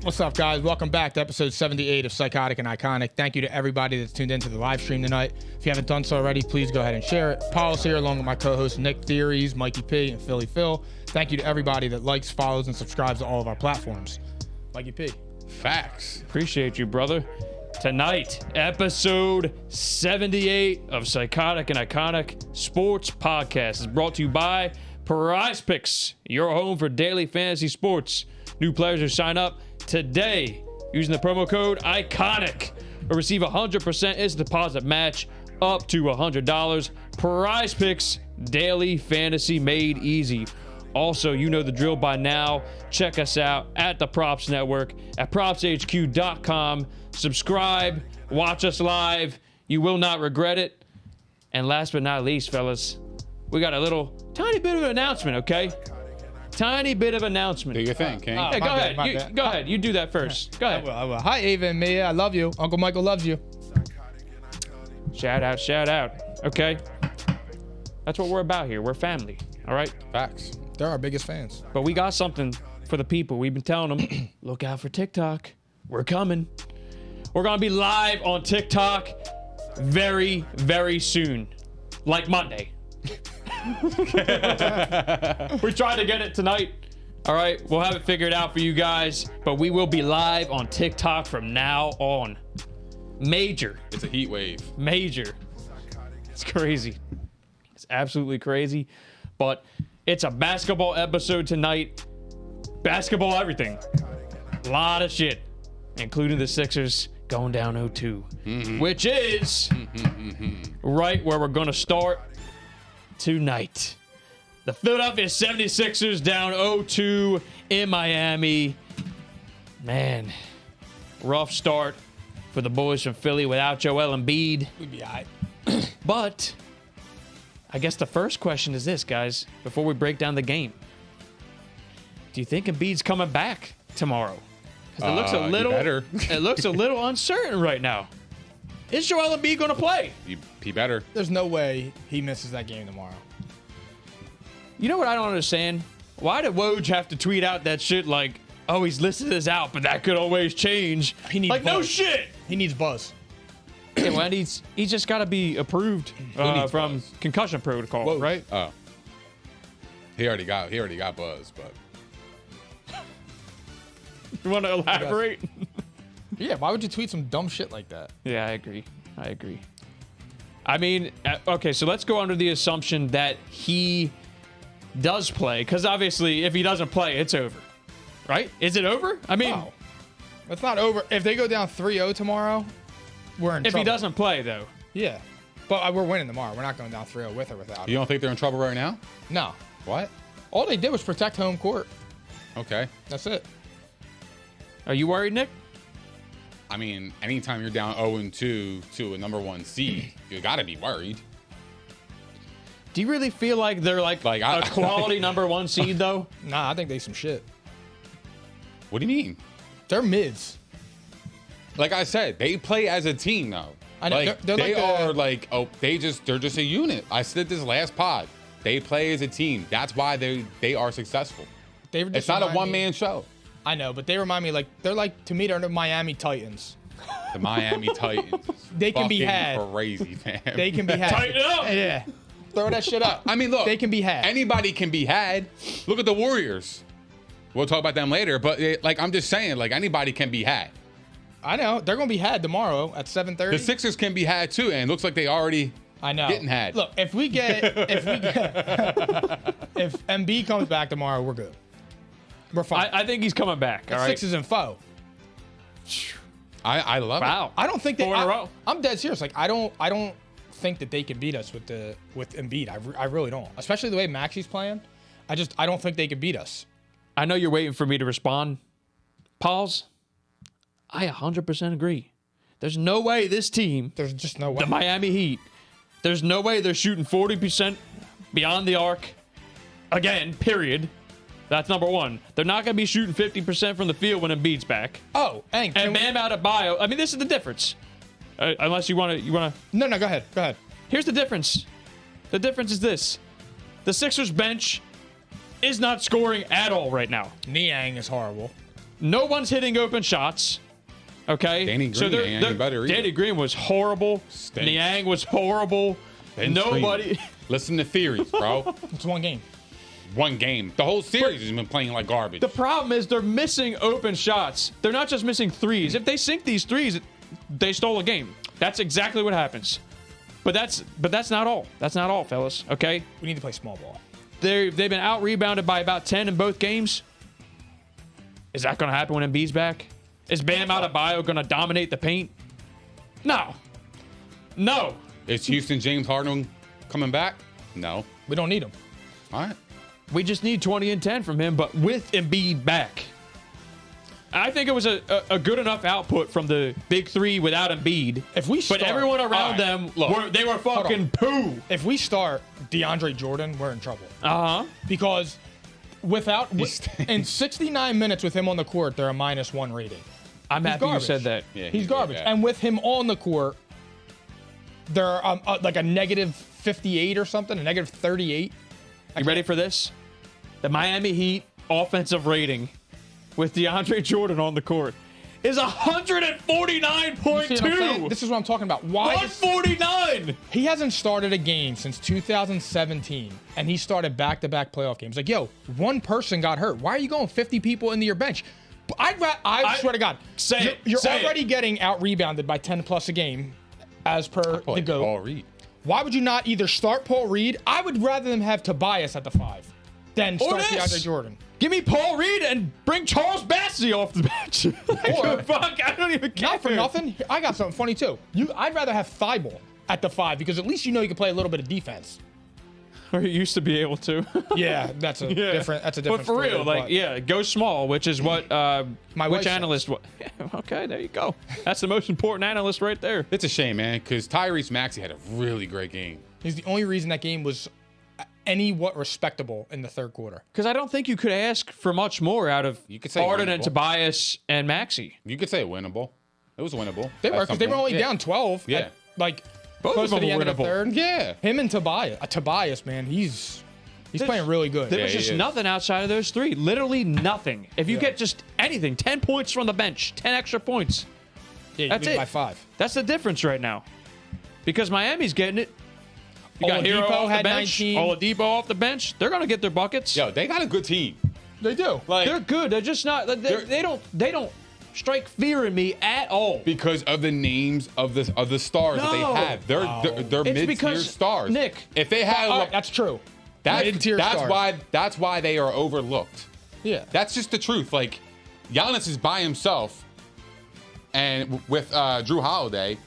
What's up, guys? Welcome back to episode 78 of Psychotic and Iconic. Thank you to everybody that's tuned into the live stream tonight. If you haven't done so already, please go ahead and share it. Paul's here along with my co-hosts Nick Theories, Mikey P, and Philly Phil. Thank you to everybody that likes, follows, and subscribes to all of our platforms. Mikey P. Facts. Appreciate you, brother. Tonight, episode 78 of Psychotic and Iconic Sports Podcast is brought to you by Prize Picks, your home for daily fantasy sports. New players who sign up today using the promo code ICONIC will receive a 100% instant deposit match up to $100. Prize Picks, daily fantasy made easy. Also, you know the drill by now. Check us out at the Props Network at propshq.com. Subscribe, watch us live. You will not regret it. And last but not least, fellas, we got a little tiny bit of an announcement, okay? Tiny bit of announcement. Do your thing, King. Hey, go ahead. Go ahead. You do that first. Go ahead. I will. Hi, Ava and Mia. I love you. Uncle Michael loves you. Shout out, shout out. Okay? That's what we're about here. We're family. All right? Facts. They're our biggest fans. But we got something for the people. We've been telling them, look out for TikTok. We're coming. We're going to be live on TikTok very, very soon. Like Monday. We tried to get it tonight. All right, we'll have it figured out for you guys, but we will be live on TikTok from now on. Major. It's a heat wave. Major. It's crazy. It's absolutely crazy, but it's a basketball episode tonight. Basketball everything. A lot of shit, including the Sixers going down 0-2, which is right where we're going to start tonight. The Philadelphia 76ers down 0-2 in Miami. Man, rough start for the boys from Philly without Joel Embiid. We'd be all right. But I guess the first question is this, guys, before we break down the game. Do you think Embiid's coming back tomorrow? Because it looks a little it looks a little uncertain right now. Is Joel Embiid going to play? He better. There's no way he misses that game tomorrow. You know what I don't understand? Why did Woj have to tweet out that shit like, oh, he's listed as out, but that could always change? He needs like, no buzz. shit. He needs buzz. Yeah, well, he's just got to be approved from concussion protocol, Woj. right? Oh. He already got buzz, but You want to elaborate? Yeah, why would you tweet some dumb shit like that? Yeah, I agree. I mean, okay, so let's go under the assumption that he does play, because obviously if he doesn't play, it's over, right? Is it over? I mean, No. It's not over. If they go down 3-0 tomorrow, we're in if trouble. he doesn't play, though. Yeah. But we're winning tomorrow. We're not going down 3-0 with or without you him. don't think they're in trouble right now? No. What? All they did was protect home court. Okay. That's it. Are you worried, Nick? I mean, anytime you're down 0-2 to a number one seed, you got to be worried. Do you really feel like they're like a quality number one seed, though? Nah, I think they some shit. What do you mean? They're mids. Like I said, they play as a team now. I know. Like, They're they like are like, they're just a unit. I said this last pod. They play as a team. That's why they are successful. It's not a one-man show. I know, but they remind me to me, they're the Miami Titans. The Miami Titans. They can be had. Crazy, man. They can be had. Tighten up! Yeah. Throw that shit up. I mean, look. They can be had. Anybody can be had. Look at the Warriors. We'll talk about them later, but I'm just saying, anybody can be had. I know. They're going to be had tomorrow at 7:30. The Sixers can be had too, and it looks like they already getting had. Look, if Embiid comes back tomorrow, we're good. We're fine. I think he's coming back. All right. Sixes and foe. I love it. Wow. I don't think they. 4 in a row. I'm dead serious. I don't think that they can beat us with Embiid. I really don't. Especially the way Maxi's playing. I don't think they can beat us. I know you're waiting for me to respond. Pauls, I 100% agree. There's no way this team, There's just no way. the Miami Heat, there's no way they're shooting 40% beyond the arc. Again, period. That's number one. They're not going to be shooting 50% from the field when Embiid's back. Oh, and Bam Adebayo. I mean, this is the difference. Unless you want to. No, go ahead. Go ahead. Here's the difference. The difference is this: the Sixers bench is not scoring at all right now. Niang is horrible. No one's hitting open shots. Okay? Danny Green ain't better either. Danny Green was horrible. Stinks. Niang was horrible. Nobody. Listen to theories, bro. It's one game. One game. The whole series has been playing like garbage. The problem is they're missing open shots. They're not just missing threes. If they sink these threes, they stole a game. That's exactly what happens. But that's not all. That's not all, fellas. Okay? We need to play small ball. They've been out-rebounded by about 10 in both games. Is that going to happen when Embiid's back? Is Bam Adebayo going to dominate the paint? No. Is Houston James Harden coming back? No. We don't need him. All right. We just need 20 and 10 from him, but with Embiid back. I think it was a good enough output from the big three without Embiid. But everyone around them, they were fucking poo. If we start DeAndre Jordan, we're in trouble. Uh-huh. Because in 69 minutes with him on the court, they're a -1 rating. I'm happy you said that. Yeah, he's garbage. And with him on the court, they're like a -58 or something, a -38. You ready for this? The Miami Heat offensive rating with DeAndre Jordan on the court is 149.2. This is what I'm talking about. Why 149? He hasn't started a game since 2017, and he started back-to-back playoff games. Like, yo, one person got hurt. Why are you going 50 people into your bench? I swear to God, you're already getting out-rebounded by 10+ a game, as per the GOAT. Paul Reed. Why would you not either start Paul Reed? I would rather them have Tobias at the 5 than start DeAndre Jordan. Give me Paul Reed and bring Charles Bassey off the bench. Or, fuck, I don't even care. Not for nothing. I got something funny, too. I'd rather have Thibault at the 5 because at least you know you can play a little bit of defense. Or you used to be able to. Yeah, that's a different. That's a different. But for story, real, go small, which is what which analyst? Okay, there you go. That's the most important analyst right there. It's a shame, man, because Tyrese Maxey had a really great game. He's the only reason that game was what respectable in the third quarter. Because I don't think you could ask for much more out of Harden and Tobias and Maxey. You could say winnable. It was winnable. They were because they were only down 12. Yeah, Both close to the end of the winnable. third. Yeah. Him and Tobias. Tobias, man, he's playing really good. There was just nothing outside of those three. Literally nothing. If you get just anything, 10 points from the bench, 10 extra points. Yeah, that's it. By 5. That's the difference right now. Because Miami's getting it. You got Hero off the bench. Oladipo off the bench. They're going to get their buckets. Yo, they got a good team. They do. They're good. They're just not. They don't strike fear in me at all because of the names of the stars that they have. They're mid-tier stars. Nick, if they have, that's true. That's why they are overlooked. Yeah, that's just the truth. Like Giannis is by himself, and with Drew Holiday,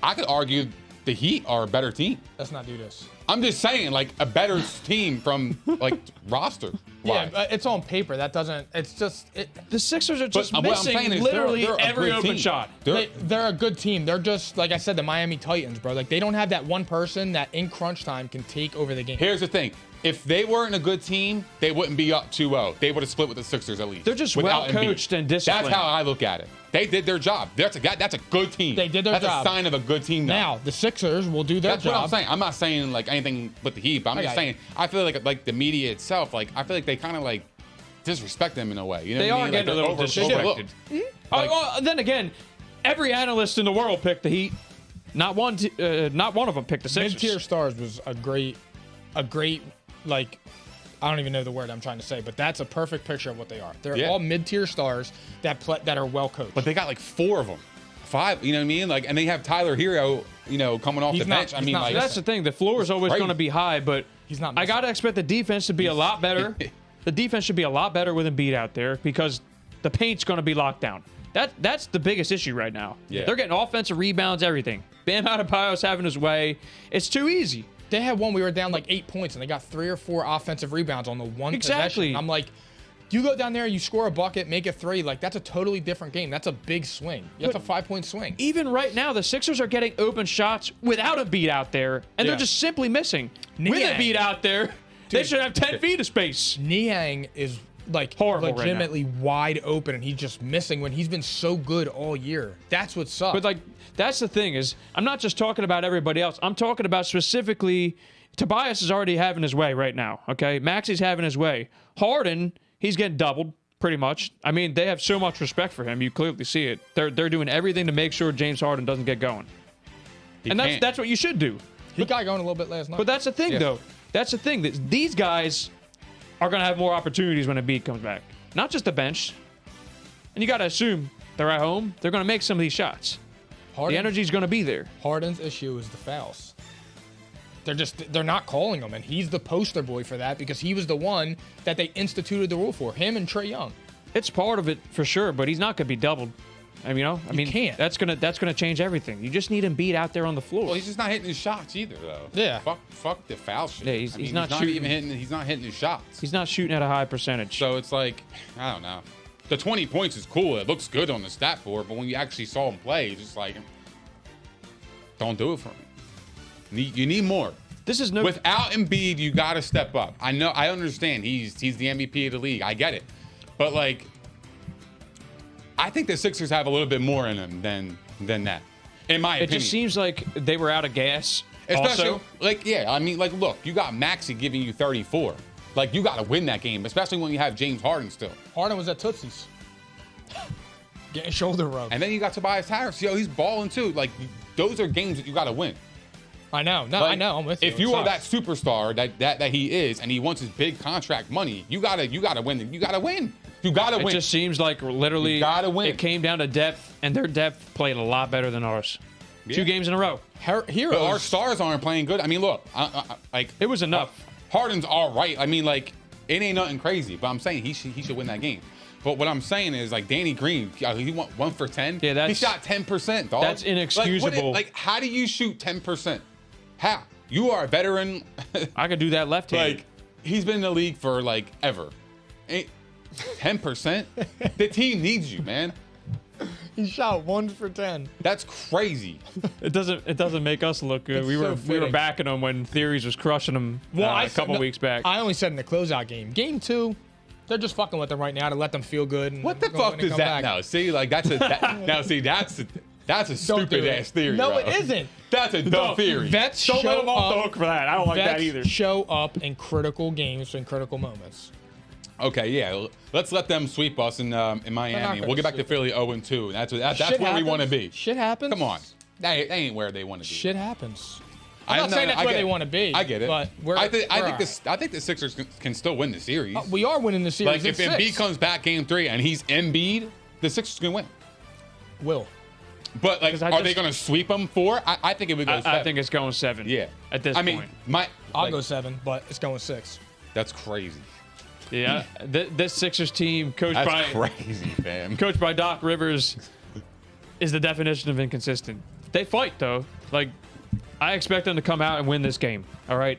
I could argue the Heat are a better team. Let's not do this. I'm just saying, like a better team from like roster. Yeah, it's on paper. That doesn't. It's just the Sixers are just missing literally every open shot. They're a good team. They're just like I said, the Miami Titans, bro. Like they don't have that one person that in crunch time can take over the game. Here's the thing: if they weren't a good team, they wouldn't be up 2-0. They would have split with the Sixers at least. They're just well coached and disciplined. That's how I look at it. They did their job. That's a good team. They did their job. That's a sign of a good team. Now the Sixers will do their job. That's what I'm saying. I'm not saying like anything with the Heat, but I'm just saying I feel like the media itself, like I feel like they kind of like disrespect them in a way. You know they what I mean? are getting a little disrespected. Then again, every analyst in the world picked the Heat. Not one of them picked the Sixers. Mid-tier stars was a great like. I don't even know the word I'm trying to say, but that's a perfect picture of what they are. They're all mid-tier stars that are well coached. But they got like 4 of them, 5. You know what I mean? Like, and they have Tyler Hero, coming off the bench. I mean, like that's the thing. The floor is always going to be high, but he's not. I gotta expect the defense to be a lot better. The defense should be a lot better with Embiid out there because the paint's going to be locked down. That's the biggest issue right now. Yeah. They're getting offensive rebounds, everything. Bam Adebayo's having his way. It's too easy. They had one, we were down like 8 points, and they got 3 or 4 offensive rebounds on the one possession. I'm like, you go down there, you score a bucket, make a 3, like that's a totally different game. That's a big swing. That's a 5-point swing. Even right now, the Sixers are getting open shots without a beat out there, and they're just simply missing. With a beat out there, they should have 10 feet of space. Niang is like horrible legitimately wide open, and he's just missing when he's been so good all year. That's what sucks. But like that's the thing is, I'm not just talking about everybody else. I'm talking about specifically Tobias is already having his way right now. Okay, Maxey's having his way. Harden, he's getting doubled. pretty much. I mean, they have so much respect for him. You clearly see it. They're doing everything to make sure James Harden doesn't get going. And that's what you should do. He got going a little bit last night. But that's the thing, though. That's the thing. That these guys are going to have more opportunities when Embiid comes back. Not just the bench. And you got to assume they're at home. They're going to make some of these shots. The energy's going to be there. Harden's issue is the fouls. They're not calling him, and he's the poster boy for that because he was the one that they instituted the rule for. Him and Trae Young. It's part of it for sure, but he's not going to be doubled. I mean, can't. That's gonna change everything. You just need Embiid out there on the floor. Well, he's just not hitting his shots either, though. Yeah. Fuck the foul shit. Yeah, he's not shooting. He's not hitting his shots. He's not shooting at a high percentage. So it's like, I don't know. The 20 points is cool. It looks good on the stat board, but when you actually saw him play, it's just like, don't do it for me. You need more. This is no. Without Embiid, you got to step up. I understand. He's the MVP of the league. I get it, but like, I think the Sixers have a little bit more in them than that, in my opinion. It just seems like they were out of gas. Especially, also. Look, you got Maxey giving you 34. Like, you got to win that game, especially when you have James Harden still. Harden was at Tootsie's. Getting shoulder rubbed. And then you got Tobias Harris. Yo, he's balling too. Like, those are games that you got to win. I know. No, like, I know. I'm with you. If you are that superstar that he is, and he wants his big contract money, you gotta win. You gotta win. You gotta win. It just seems like literally you gotta win. It came down to depth, and their depth played a lot better than ours. Yeah. 2 games in a row. Heroes. But our stars aren't playing good. I mean, look, like it was enough. Harden's all right. I mean, like, it ain't nothing crazy, but I'm saying he should win that game. But what I'm saying is, like, Danny Green, he went 1 for 10. Yeah, he shot 10%, dog. That's inexcusable. Like, how do you shoot 10%? How? You are a veteran. I could do that left-handed. Like, he's been in the league for, like, ever. 10%? The team needs you, man. He shot 1 for 10. That's crazy. It doesn't make us look good. We were backing them when Theories was crushing them a couple weeks back. I only said in the closeout game. Game 2, they're just fucking with them right now to let them feel good. And what the fuck does that now? See, like, that's a stupid ass theory. No, bro. it isn't. That's a dumb theory. Vets Don't show let them off the up hook for that. I don't like that either. Show up in critical games and critical moments. Okay, yeah. Let's let them sweep us in Miami. We'll get back to Philly 0-2. That's where we want to be. Shit happens. Come on. They ain't where they want to be. Shit happens. I'm not saying that's where they want to be. I get it. But I think the Sixers can still win the series. We are winning the series. Like, if Embiid comes back game 3 and he's Embiid, the Sixers can win. Will. But, like, are they going to sweep them 4? I think it would go 7. I think it's going 7. Yeah. At this point. I'll go 7, but it's going 6. That's crazy. Yeah. This Sixers team, coached by Doc Rivers, is the definition of inconsistent. They fight, though. Like, I expect them to come out and win this game. All right?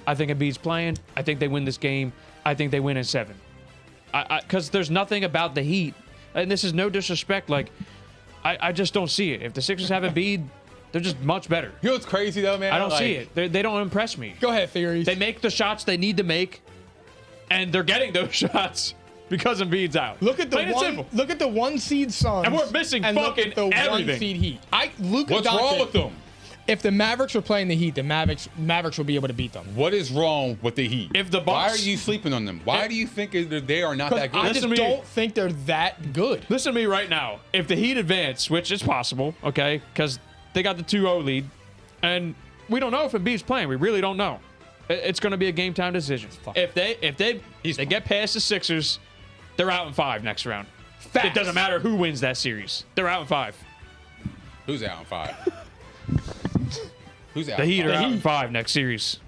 I think Embiid's playing. I think they win this game. I think they win in 7. Because there's nothing about the Heat, and this is no disrespect, like, I just don't see it. If the Sixers have Embiid, they're just much better. You know what's crazy, though, man? I don't see it. They don't impress me. Go ahead, Theories. They make the shots they need to make, and they're getting those shots because Embiid's out. Look at the 1 seed Suns. And we're missing and fucking the everything. 1 seed Heat. What's wrong with them? If the Mavericks were playing the Heat, the Mavericks will be able to beat them. What is wrong with the Heat? If the Bucks, why are you sleeping on them? Why do you think they are not that good? I just don't think they're that good. Listen to me right now. If the Heat advance, which is possible, okay, because they got the 2-0 lead, and we don't know if Embiid's playing. We really don't know. It's going to be a game time decision. If they get past the Sixers, they're out in 5 next round. Facts. It doesn't matter who wins that series. They're out in 5. Who's out in 5? Who's out? The Heat are out in 5 next series.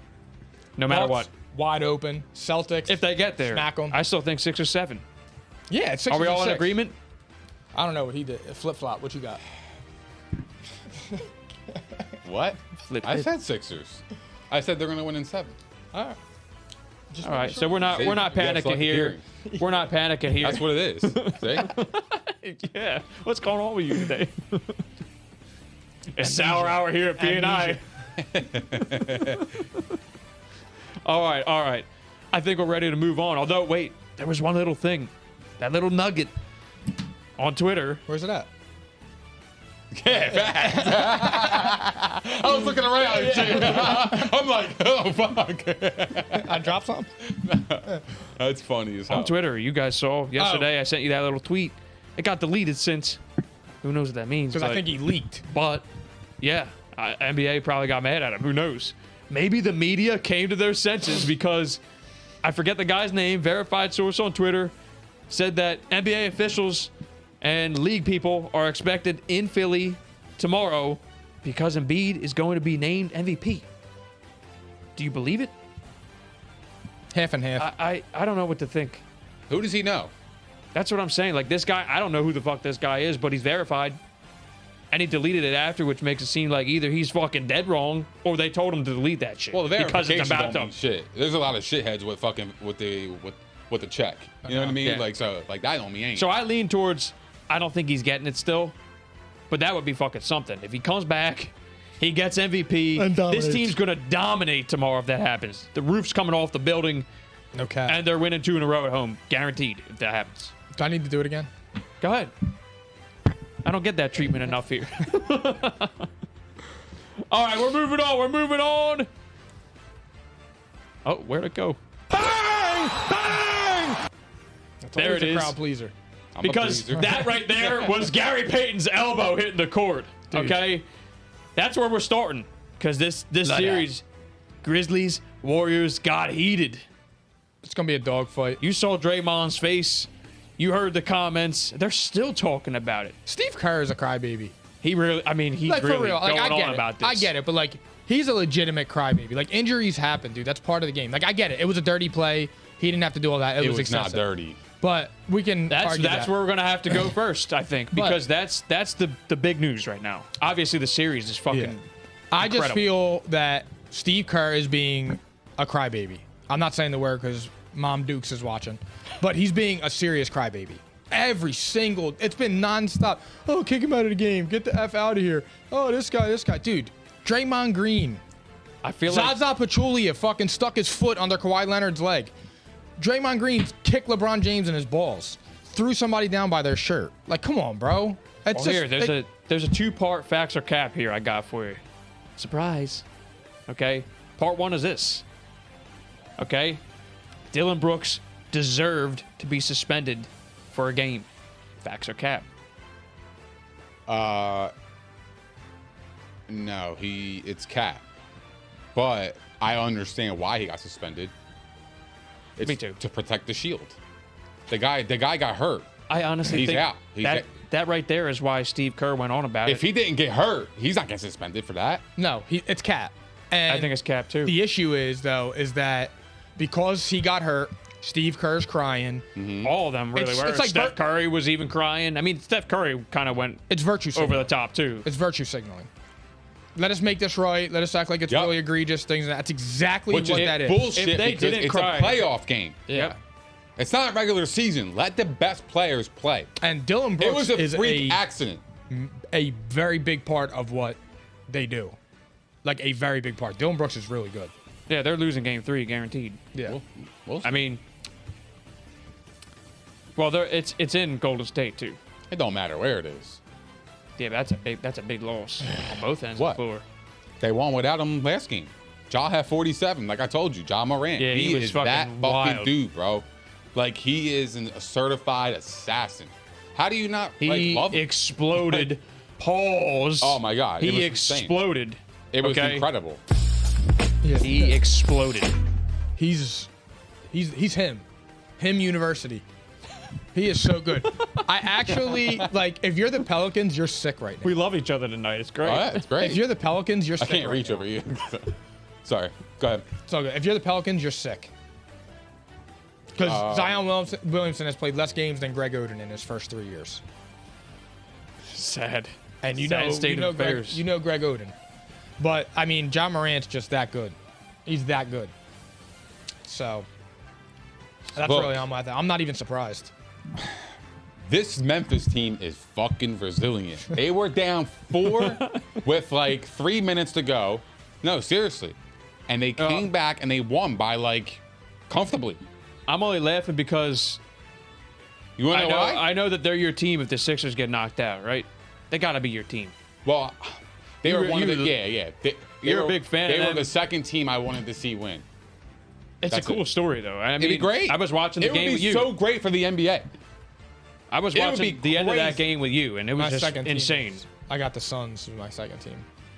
No matter what. Wide open. Celtics. If they get there, smack them. I still think 6 or 7. Yeah, it's 6 Are we all in 6. agreement? I don't know what he did. Flip flop. What you got? What? Flip. I said Sixers. I said they're going to win in 7. All right. All right, so we're not panicking here. We're not panicking here. That's what it is. See? Yeah. What's going on with you today? It's sour hour here at P&I. All right. I think we're ready to move on. Although, wait, there was one little thing. That little nugget on Twitter. Where's it at? Yeah, facts. I was looking around and shit. I'm like, oh, fuck. I dropped something. That's funny as hell. On Twitter, you guys saw yesterday, I sent you that little tweet. It got deleted since. Who knows what that means? Because I think he leaked. But, yeah, NBA probably got mad at him. Who knows? Maybe the media came to their senses because I forget the guy's name, verified source on Twitter, said that NBA officials and league people are expected in Philly tomorrow because Embiid is going to be named MVP. Do you believe it? Half and half. I don't know what to think. Who does he know? That's what I'm saying. Like, this guy, I don't know who the fuck this guy is, but he's verified. And he deleted it after, which makes it seem like either he's fucking dead wrong or they told him to delete that shit. Well, the because it's verification about don't mean them. shit. There's a lot of shitheads with fucking with the check. You know what I mean? Yeah. Like, so like that don't mean anything. So I lean towards, I don't think he's getting it still, but that would be fucking something. If he comes back, he gets MVP, And dominates. this team's going to dominate tomorrow if that happens. The roof's coming off the building, No cap. and they're winning 2 in a row at home. Guaranteed if that happens. Do I need to do it again? Go ahead. I don't get that treatment enough here. All right, we're moving on. We're moving on. Oh, where'd it go? Bang! Bang! That's There always it a is. crowd pleaser. I'm a Because pleaser. that right there was Gary Payton's elbow hitting the court. Dude. Okay? That's where we're starting. Because this Like series, Grizzlies, Warriors got heated. It's gonna be a dogfight. You saw Draymond's face. You heard the comments. They're still talking about it. Steve Kerr is a crybaby. He's Like really for real. Like going I get on it. about this. I get it, but like he's a legitimate crybaby. Like injuries happen, dude. That's part of the game. Like I get it. It was a dirty play. He didn't have to do all that. It, it was was not excessive. dirty. But we can That's argue that. where we're gonna have to go first, I think, because that's the big news right now. Obviously, the series is fucking. Yeah. I just incredible. feel that Steve Kerr is being a crybaby. I'm not saying the word because Mom Dukes is watching, but he's being a serious crybaby. It's been nonstop. Oh, kick him out of the game. Get the F out of here. Oh, this guy. Dude, Draymond Green. I feel like Zaza Pachulia fucking stuck his foot under Kawhi Leonard's leg. Draymond Green kicked LeBron James in his balls. Threw somebody down by their shirt. Like, come on, bro. It's here, there's a 2-part facts or cap here I got for you. Surprise. Okay? Part 1 is this. Okay? Dylan Brooks deserved to be suspended for a game. Facts or cap? No, it's cap. But I understand why he got suspended. It's Me too. To protect the shield. The guy got hurt. I honestly He's think out. that right there is why Steve Kerr went on about If it. he didn't get hurt, he's not getting suspended for that. No, it's Cat. And I think it's cap too. the issue is that because he got hurt, Steve Kerr's crying. All of them really It's- were. it's like Steph Curry was even crying. I mean, Steph Curry kind of went It's virtue signaling. over the top too. It's virtue signaling. Let us make this right. Let us act like it's Yep. really egregious things. That's exactly Which what is that is. bullshit If they because didn't it's cry- a playoff game. Yeah. It's not a regular season. Let the best players play. And Dylan It Brooks was a is freak accident. a very big part of what they do. Like a very big part. Dylan Brooks is really good. Yeah, they're losing game 3 guaranteed. Yeah. Well, I mean, well, it's in Golden State too. it don't matter where it is. Yeah, that's a big loss on both ends What? of the floor. They won without him last game. Ja had 47. Like I told you, Ja Morant. Yeah, he was is fucking that fucking wild. dude, bro. Like he is a certified assassin. How do you not He love him? exploded. Pause. Oh my God, it He was insane. exploded. It was okay? incredible. He exploded. He's him. Him University. He is so good. I actually like if you're the Pelicans, you're sick right now. We love each other tonight. It's great. Oh, yeah, it's great. If you're the Pelicans, you're I sick. can't right reach now. over you. Sorry. Go ahead. So good. If you're the Pelicans, you're sick. Because Zion Williamson has played less games than Greg Oden in his first 3 years. Sad. And you Sad know, state you know of Greg, affairs. you know Greg Oden. But I mean, John Morant's just that good. He's that good. So that's Look. really on my thing. I'm not even surprised. This Memphis team is fucking resilient. They were down 4 with like 3 minutes to go. No, seriously. And they came back and they won by like comfortably. I'm only laughing because You want to know why? I know that they're your team if the Sixers get knocked out, right? They got to be your team. Well, they You were were- one of you the were- yeah. You're were, a big fan They of were them. the second team I wanted to see win. It's That's a cool it. story, though. I mean, It'd be great. I was watching the it game would with be you. so great for the NBA. I was it would watching be the end of that crazy. game with you, and it was My just second team insane. is- I got the Suns as my second team.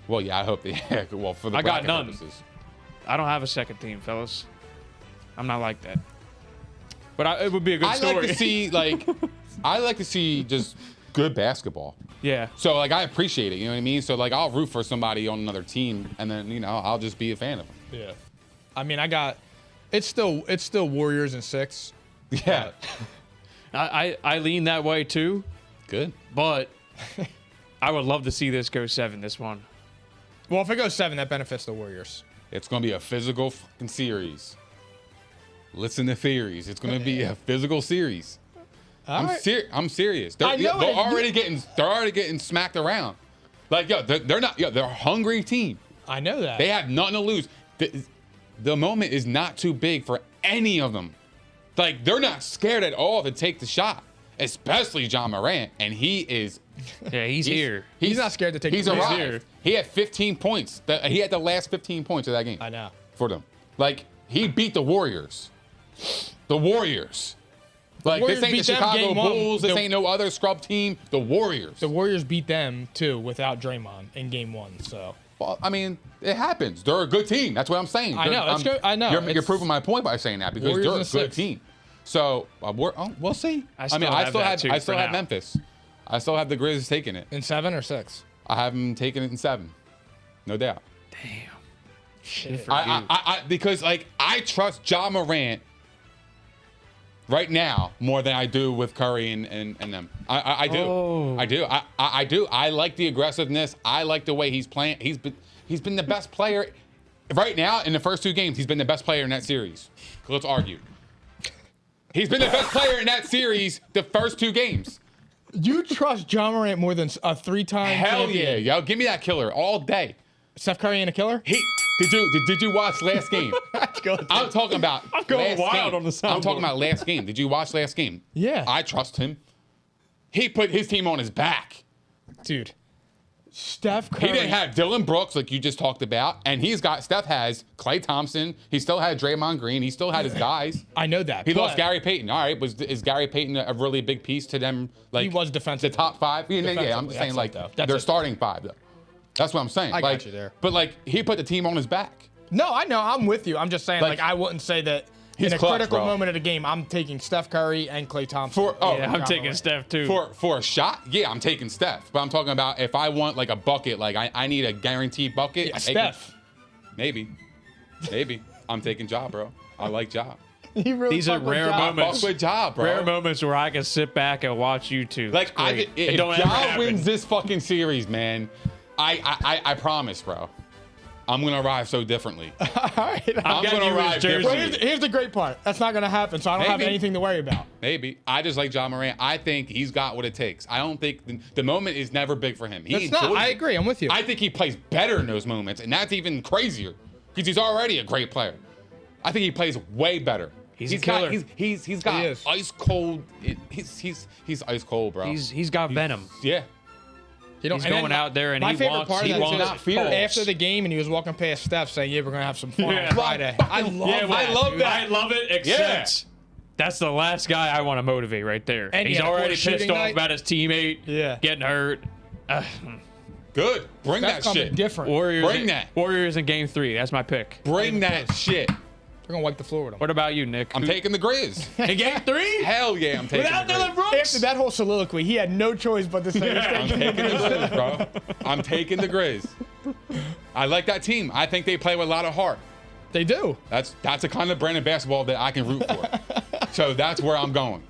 Well, yeah, I hope they. Well, for the I got bracket none. purposes. I don't have a second team, fellas. I'm not like that. But it would be a good I story. like to see I like to see just good basketball. Yeah. So like I appreciate it, you know what I mean? So like I'll root for somebody on another team, and then I'll just be a fan of them. Yeah. I mean, it's still Warriors in 6. Yeah. I lean that way too, Good. but I would love to see this go 7 this one. Well, if it goes 7, that benefits the Warriors. It's gonna be a physical fucking series. Listen to theories. It's gonna be a physical series. I'm serious. They're, I know they're it. already getting smacked around. Like they're not. They're a hungry team. I know that. They have nothing to lose. The moment is not too big for any of them. Like they're not scared at all to take the shot, especially John Morant, and he is. Yeah, he's here. He's not scared to take He's the arrived. here. He had 15 points. He had the last 15 points of that game I know. for them. Like he beat the Warriors. The Warriors. Like Warriors this ain't the beat them Chicago game one. Bulls. This ain't no other scrub team. The Warriors. The Warriors beat them too without Draymond in game 1. So Well, I mean, it happens. They're a good team. That's what I'm saying. I know, that's good. I know. You're It's- proving my point by saying that because Warriors they're a in good 6. team. So we'll see. I mean, I still have that have too I still for have now. Memphis. I still have the Grizz taking it. in 7 or 6. I have them taking it in 7, no doubt. Damn. Shit. I because like I trust John Morant right now more than I do with Curry and them. I do. Oh. I do. I do. I like the aggressiveness. I like the way he's playing. He's been the best player right now in the first 2 games. He's been the best player in that series. Let's argue. He's been the best player in that series the first 2 games. You trust John Morant more than a 3-time Hell champion? yeah, yo! Give me that killer all day. Steph Curry ain't a killer? Did you watch last game? I'm talking about. I'm going wild on the soundboard. I'm talking about last game. Did you watch last game? Yeah. I trust him. He put his team on his back. Dude. Steph Curry. He didn't have Dylan Brooks like you just talked about, and Steph has Klay Thompson. He still had Draymond Green. He still had his guys. I know that. He but lost Gary Payton. All right, is Gary Payton a really big piece to them? Like He was defensive. The top 5. Yeah, I'm just Defensively, saying that's like it, though. That's they're it. starting 5 though. That's what I'm saying. I got like, you there. But like he put the team on his back. No, I know. I'm with you. I'm just saying, Like, like, I wouldn't say that he's in a clutch, critical bro. moment of the game, I'm taking Steph Curry and Klay Thompson. Yeah, I'm John taking Morant. Steph too. For a shot, yeah, I'm taking Steph. But I'm talking about if I want like a bucket, like I need a guaranteed bucket. Yeah, I'm taking- Steph. Maybe. I'm taking Ja, bro. I like Ja. He really These are fucked with rare Ja. moments. Fuck with Ja, bro. Rare moments where I can sit back and watch you two. Like It's great. It if don't ever Ja happen. wins this fucking series, man, I promise, bro. I'm gonna arrive so differently. All right. I'm getting gonna you his arrive jersey. Well, differently. here's the great part. That's not going to happen, so I don't have Maybe. anything to worry about. Maybe. I just like Ja Morant. I think he's got what it takes. I don't think the moment is never big for him. He It's not. enjoys I it. agree. I'm with you. I think he plays better in those moments, and that's even crazier because he's already a great player. I think he plays way better. He's a killer. He's got He is. ice cold. He's ice cold, bro. He's got venom. Yeah. You know, He's and then going out there and my he favorite wants. part He of that wants is not fear. after the game, and he was walking past Steph saying, "Yeah, we're gonna have some fun Yeah. on Friday." I love Yeah, that. I love dude. that. I love it. Except that's the last guy I want to motivate right there. And he he's had a already poor pissed shooting off night. about his teammate Yeah. getting hurt. Good. Bring That's that coming shit. different. Bring that. Warriors in Game 3. That's my pick. Bring that shit. They're gonna wipe the floor with him. What about you, Nick? I'm taking the Grizz. in Game 3? Hell yeah, I'm taking Without the Dylan Grizz. Brooks? After that whole soliloquy, he had no choice but to say, I'm taking the Grizz, bro. I'm taking the Grizz. I like that team. I think they play with a lot of heart. "They do." That's the kind of brand of basketball that I can root for. So that's where I'm going.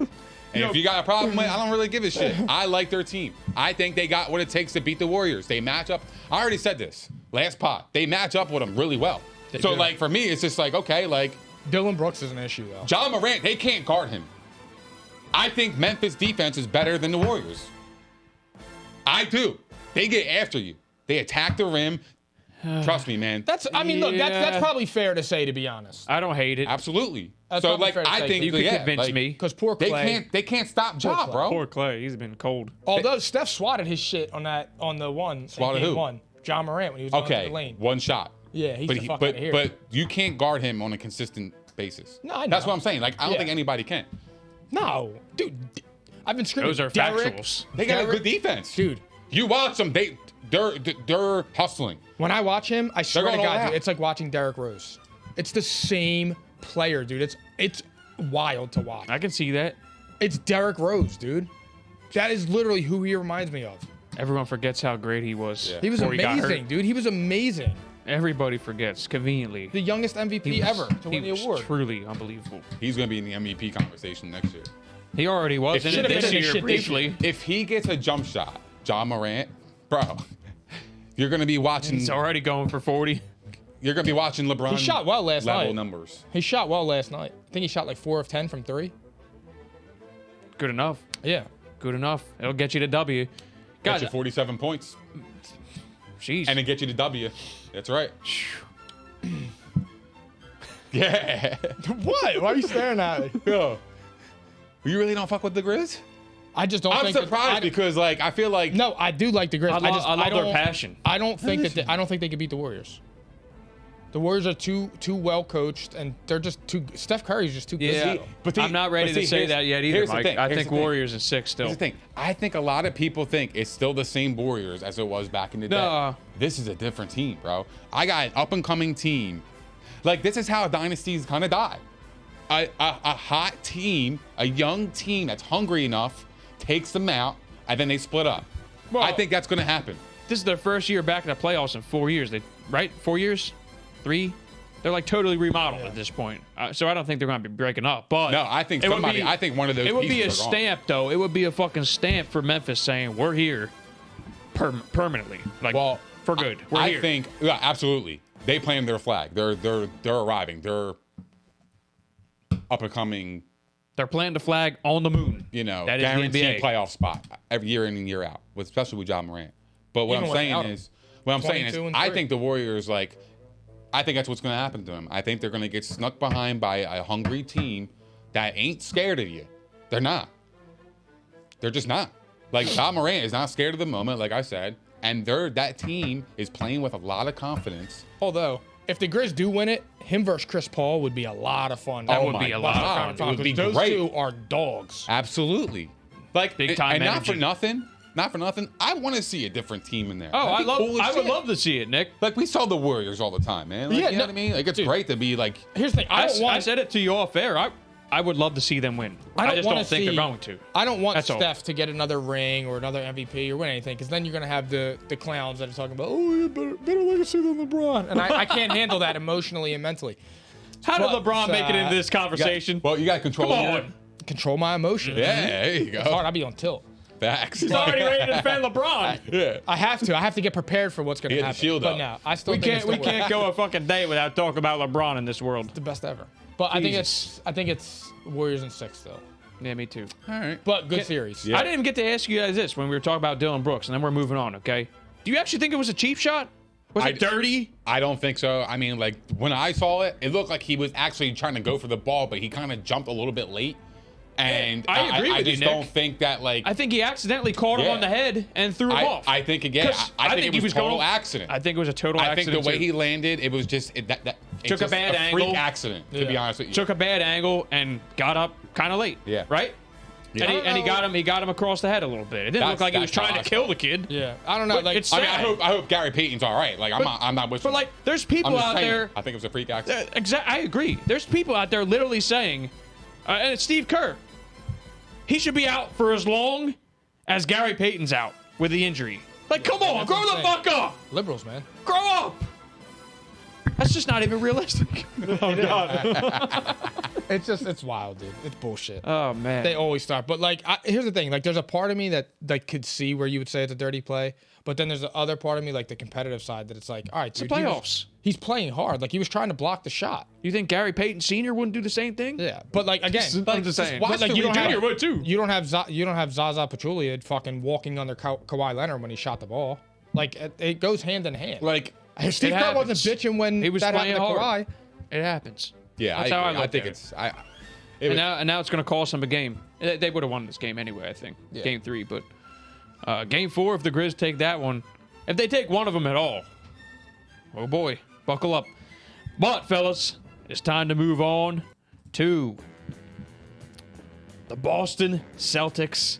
And if you got a problem with it, I don't really give a shit. I like their team. I think they got what it takes to beat the Warriors. They match up. I already said this last pod. They match up with them really well. So, do. like, for me, it's just like, okay, like, Dylan Brooks is an issue though. John Morant, they can't guard him. I think Memphis defense is better than the Warriors. I do. They get after you. They attack the rim. Trust me, man. That's. I mean, look. That's Yeah. probably fair to say, to be honest. I don't hate it. Absolutely. That's So probably like fair to I say. think You could convince like, me. Because poor Clay. they can't stop Ja, Clay. bro. Poor Clay, he's been cold. Although Steph swatted his shit on the one. Swatted game who? one. John Morant when he was going to Okay, the lane. one shot. Yeah, he's but the fuck outta here. but you can't guard him on a consistent basis. No, I know. That's what I'm saying. Like I don't Yeah. think anybody can. No, dude. I've been screaming. Those are Derek, factuals. They got a Derek- good defense, Dude. You watch them. They're hustling. When I watch him, I swear to going all God, out. dude, it's like watching Derrick Rose. It's the same player, dude. It's wild to watch. I can see that. It's Derrick Rose, dude. That is literally who he reminds me of. Everyone forgets how great he was. Yeah. He was before got amazing, hurt. dude. He was amazing. Everybody forgets conveniently. The youngest MVP He was- ever to win he the was award. Truly unbelievable. He's gonna be in the MVP conversation next year. He already was It in should've it this been a year shit this briefly. If he gets a jump shot, John Morant, bro, you're gonna be watching. He's already going for 40. You're gonna be watching LeBron. He shot well last level night. numbers. He shot well last night. I think he shot like 4 of 10 from 3. Good enough. Yeah. Good enough. It'll get you to W. Get Guys, you 47 points, jeez. and it get you to W. That's right. Yeah. What? Why are you staring at me? Yo, you really don't fuck with the Grizz? I just don't I'm think surprised because like I feel like No, I do like the Grizzlies. I love their don't- passion. I don't think that I don't think they could beat the Warriors. The Warriors are too well coached, and they're just too. Steph Curry's just too good. Yeah, but I'm not ready but to say here's- that yet either, here's the Mike. thing, I here's think the thing. Warriors in 6 still. Here's the thing. I think a lot of people think it's still the same Warriors as it was back in the day. Nah. This is a different team, bro. I got an up and coming team. Like this is how dynasties kind of die. A hot team, a young team that's hungry enough takes them out, and then they split up. Well- I think that's going to happen. This is their first year back in the playoffs in 4 years. Right? 4 years? 3? They're like totally remodeled at this point. So I don't think they're going to be breaking up. But No, I think it would somebody. be- I think one of those. It would be a pieces are gone. stamp, though. It would be a fucking stamp for Memphis saying we're here permanently, like Well, for good. We're I here. think yeah, absolutely. They planted their flag. They're arriving. They're up and coming. They're planting the flag on the moon. You know, that is the guaranteed NBA. playoff spot every year in and year out, especially with John Morant. But what Even I'm saying without him. is, what I'm saying is, 22 and I 3. think the Warriors like. I think that's what's going to happen to them. I think they're going to get snuck behind by a hungry team that ain't scared of you. They're not. They're just not. Like John Morant is not scared of the moment, like I said, and that team is playing with a lot of confidence. Although, if the Grizz do win it, him versus Chris Paul would be a lot of fun. That Oh would my be a lot of God, fun. it would be Those great. two are dogs. Absolutely. Like Big time and not for energy. nothing. Not for nothing. I want to see a different team in there. Oh, That'd be cool as I would shit. love to see it, Nick. Like we saw the Warriors all the time, man. Like, Yeah, you know no- what I mean? Like it's dude. great to be like. Here's the thing. I don't want. I said it to you off air. I would love to see them win. I just wanna don't think see- they're going to. I don't want That's all. Steph to get another ring or another MVP or win anything, because then you're gonna have the clowns that are talking about, oh, yeah, better legacy than LeBron, and I can't handle that emotionally and mentally. How did But, LeBron make it into this You got- conversation? well, you got control. Come your- on. Control my emotions. Yeah, there you It's hard. go. I'll be on tilt. Facts. He's already ready to defend LeBron. Yeah. I have to get prepared for what's gonna He had the happen. shield but up. no, I still We think can't it's we can't go a fucking day without talking about LeBron in this world. the best ever. But I think it's Warriors in 6 though. Yeah, me too. All right. But good series. Yeah. I didn't even get to ask you guys this when we were talking about Dylan Brooks, and then we're moving on, okay? Do you actually think it was a cheap shot? Was it dirty? I don't think so. I mean, like when I saw it, it looked like he was actually trying to go for the ball, but he kind of jumped a little bit late. And I agree I with you, just Nick. don't think that like. I think he accidentally caught him Yeah. on the head and threw him off. I think again. 'Cause I think it was total accident. I think it was a total I think accident. the way too. he landed, it was just it's Took a just bad freak angle. accident. To be Yeah. honest with you. took a bad angle and got up kind of late. Yeah. Right? Yeah. And he got him across the head a little bit. It didn't look That's- like he was that's how trying I to kill saw the it. kid. Yeah. I don't know. But Like it's I mean, sad. I hope Gary Payton's all right. Like I'm not wishing. But like, there's I'm people just out saying, there. I think it was a freak accident. I agree. There's people out there literally saying, and it's Steve Kerr. He should be out for as long as Gary Payton's out with the injury. Like, come on, that's grow the insane. fuck up. liberals, man. Grow up. That's just not even realistic. Oh God. It's wild, dude. It's bullshit. Oh man. They always start. But like, here's the thing. Like, there's a part of me that like could see where you would say it's a dirty play, but then there's the other part of me, like the competitive side, that it's like, all right, dude, playoffs. He's playing hard. Like he was trying to block the shot. You think Gary Payton Sr. wouldn't do the same thing? Yeah, but like again, I'm just saying. watch but like the you don't replay. have would too. you don't have Zaza Pachulia fucking walking under Kawhi Leonard when he shot the ball. Like it goes hand in hand. Like Steve Kerr wasn't happens. bitching when He was that playing happened to hard. Kawhi. It happens. Yeah, That's I how I agree. I look think at it's. And now it's going to cost them a game. They would have won this game anyway, I think. Yeah. Game 3, but game 4, if the Grizz take that one, if they take one of them at all, oh boy, buckle up. But fellas, it's time to move on to the Boston Celtics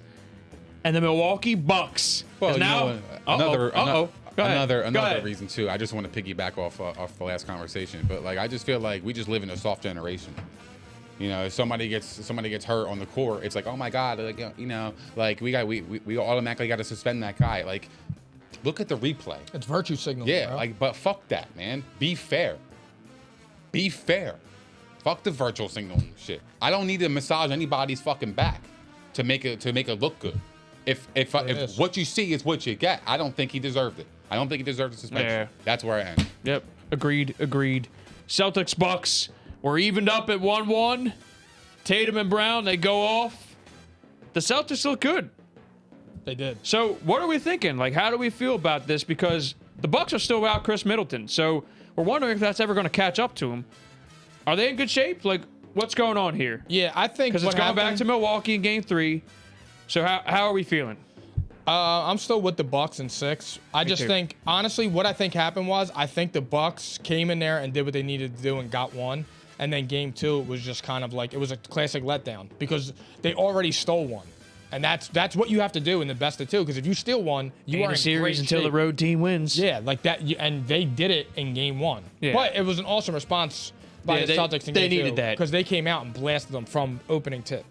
and the Milwaukee Bucks. Well, you now, know, another Go another ahead. reason too. I just want to piggyback off the last conversation, but like I just feel like we just live in a soft generation. You know, if somebody gets hurt on the court, it's like, oh my God, like you know, like we automatically got to suspend that guy. Like, look at the replay. It's virtue signaling. Yeah, bro. like, but fuck that, man. Be fair. Be fair. Fuck the virtual signaling shit. I don't need to massage anybody's fucking back to make it look good. If what you see is what you get, I don't think he deserved it. I don't think he deserved the suspension. Yeah. That's where I am. Yep. Agreed. Celtics Bucks were evened up at 1-1. Tatum and Brown, they go off. The Celtics look good. They did. So what are we thinking? Like, how do we feel about this? Because the Bucks are still without Chris Middleton. So we're wondering if that's ever going to catch up to him. Are they in good shape? Like, what's going on here? Yeah, I think Because it's gone back to Milwaukee in Game 3. So how are we feeling? I'm still with the Bucks in 6. I just too. think, honestly, what I think happened was I think the Bucks came in there and did what they needed to do and got one. And then Game 2, it was just kind of like, it was a classic letdown because they already stole one. And that's what you have to do in the best of 2. Because if you steal one, you are in series great until shape. the road team wins. Yeah, like that. And they did it in Game 1. Yeah. But it was an awesome response by Yeah, the Celtics in they Game 2. needed that. Because they came out and blasted them from opening tip.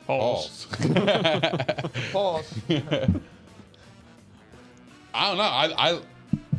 Balls. Pause. I don't know. I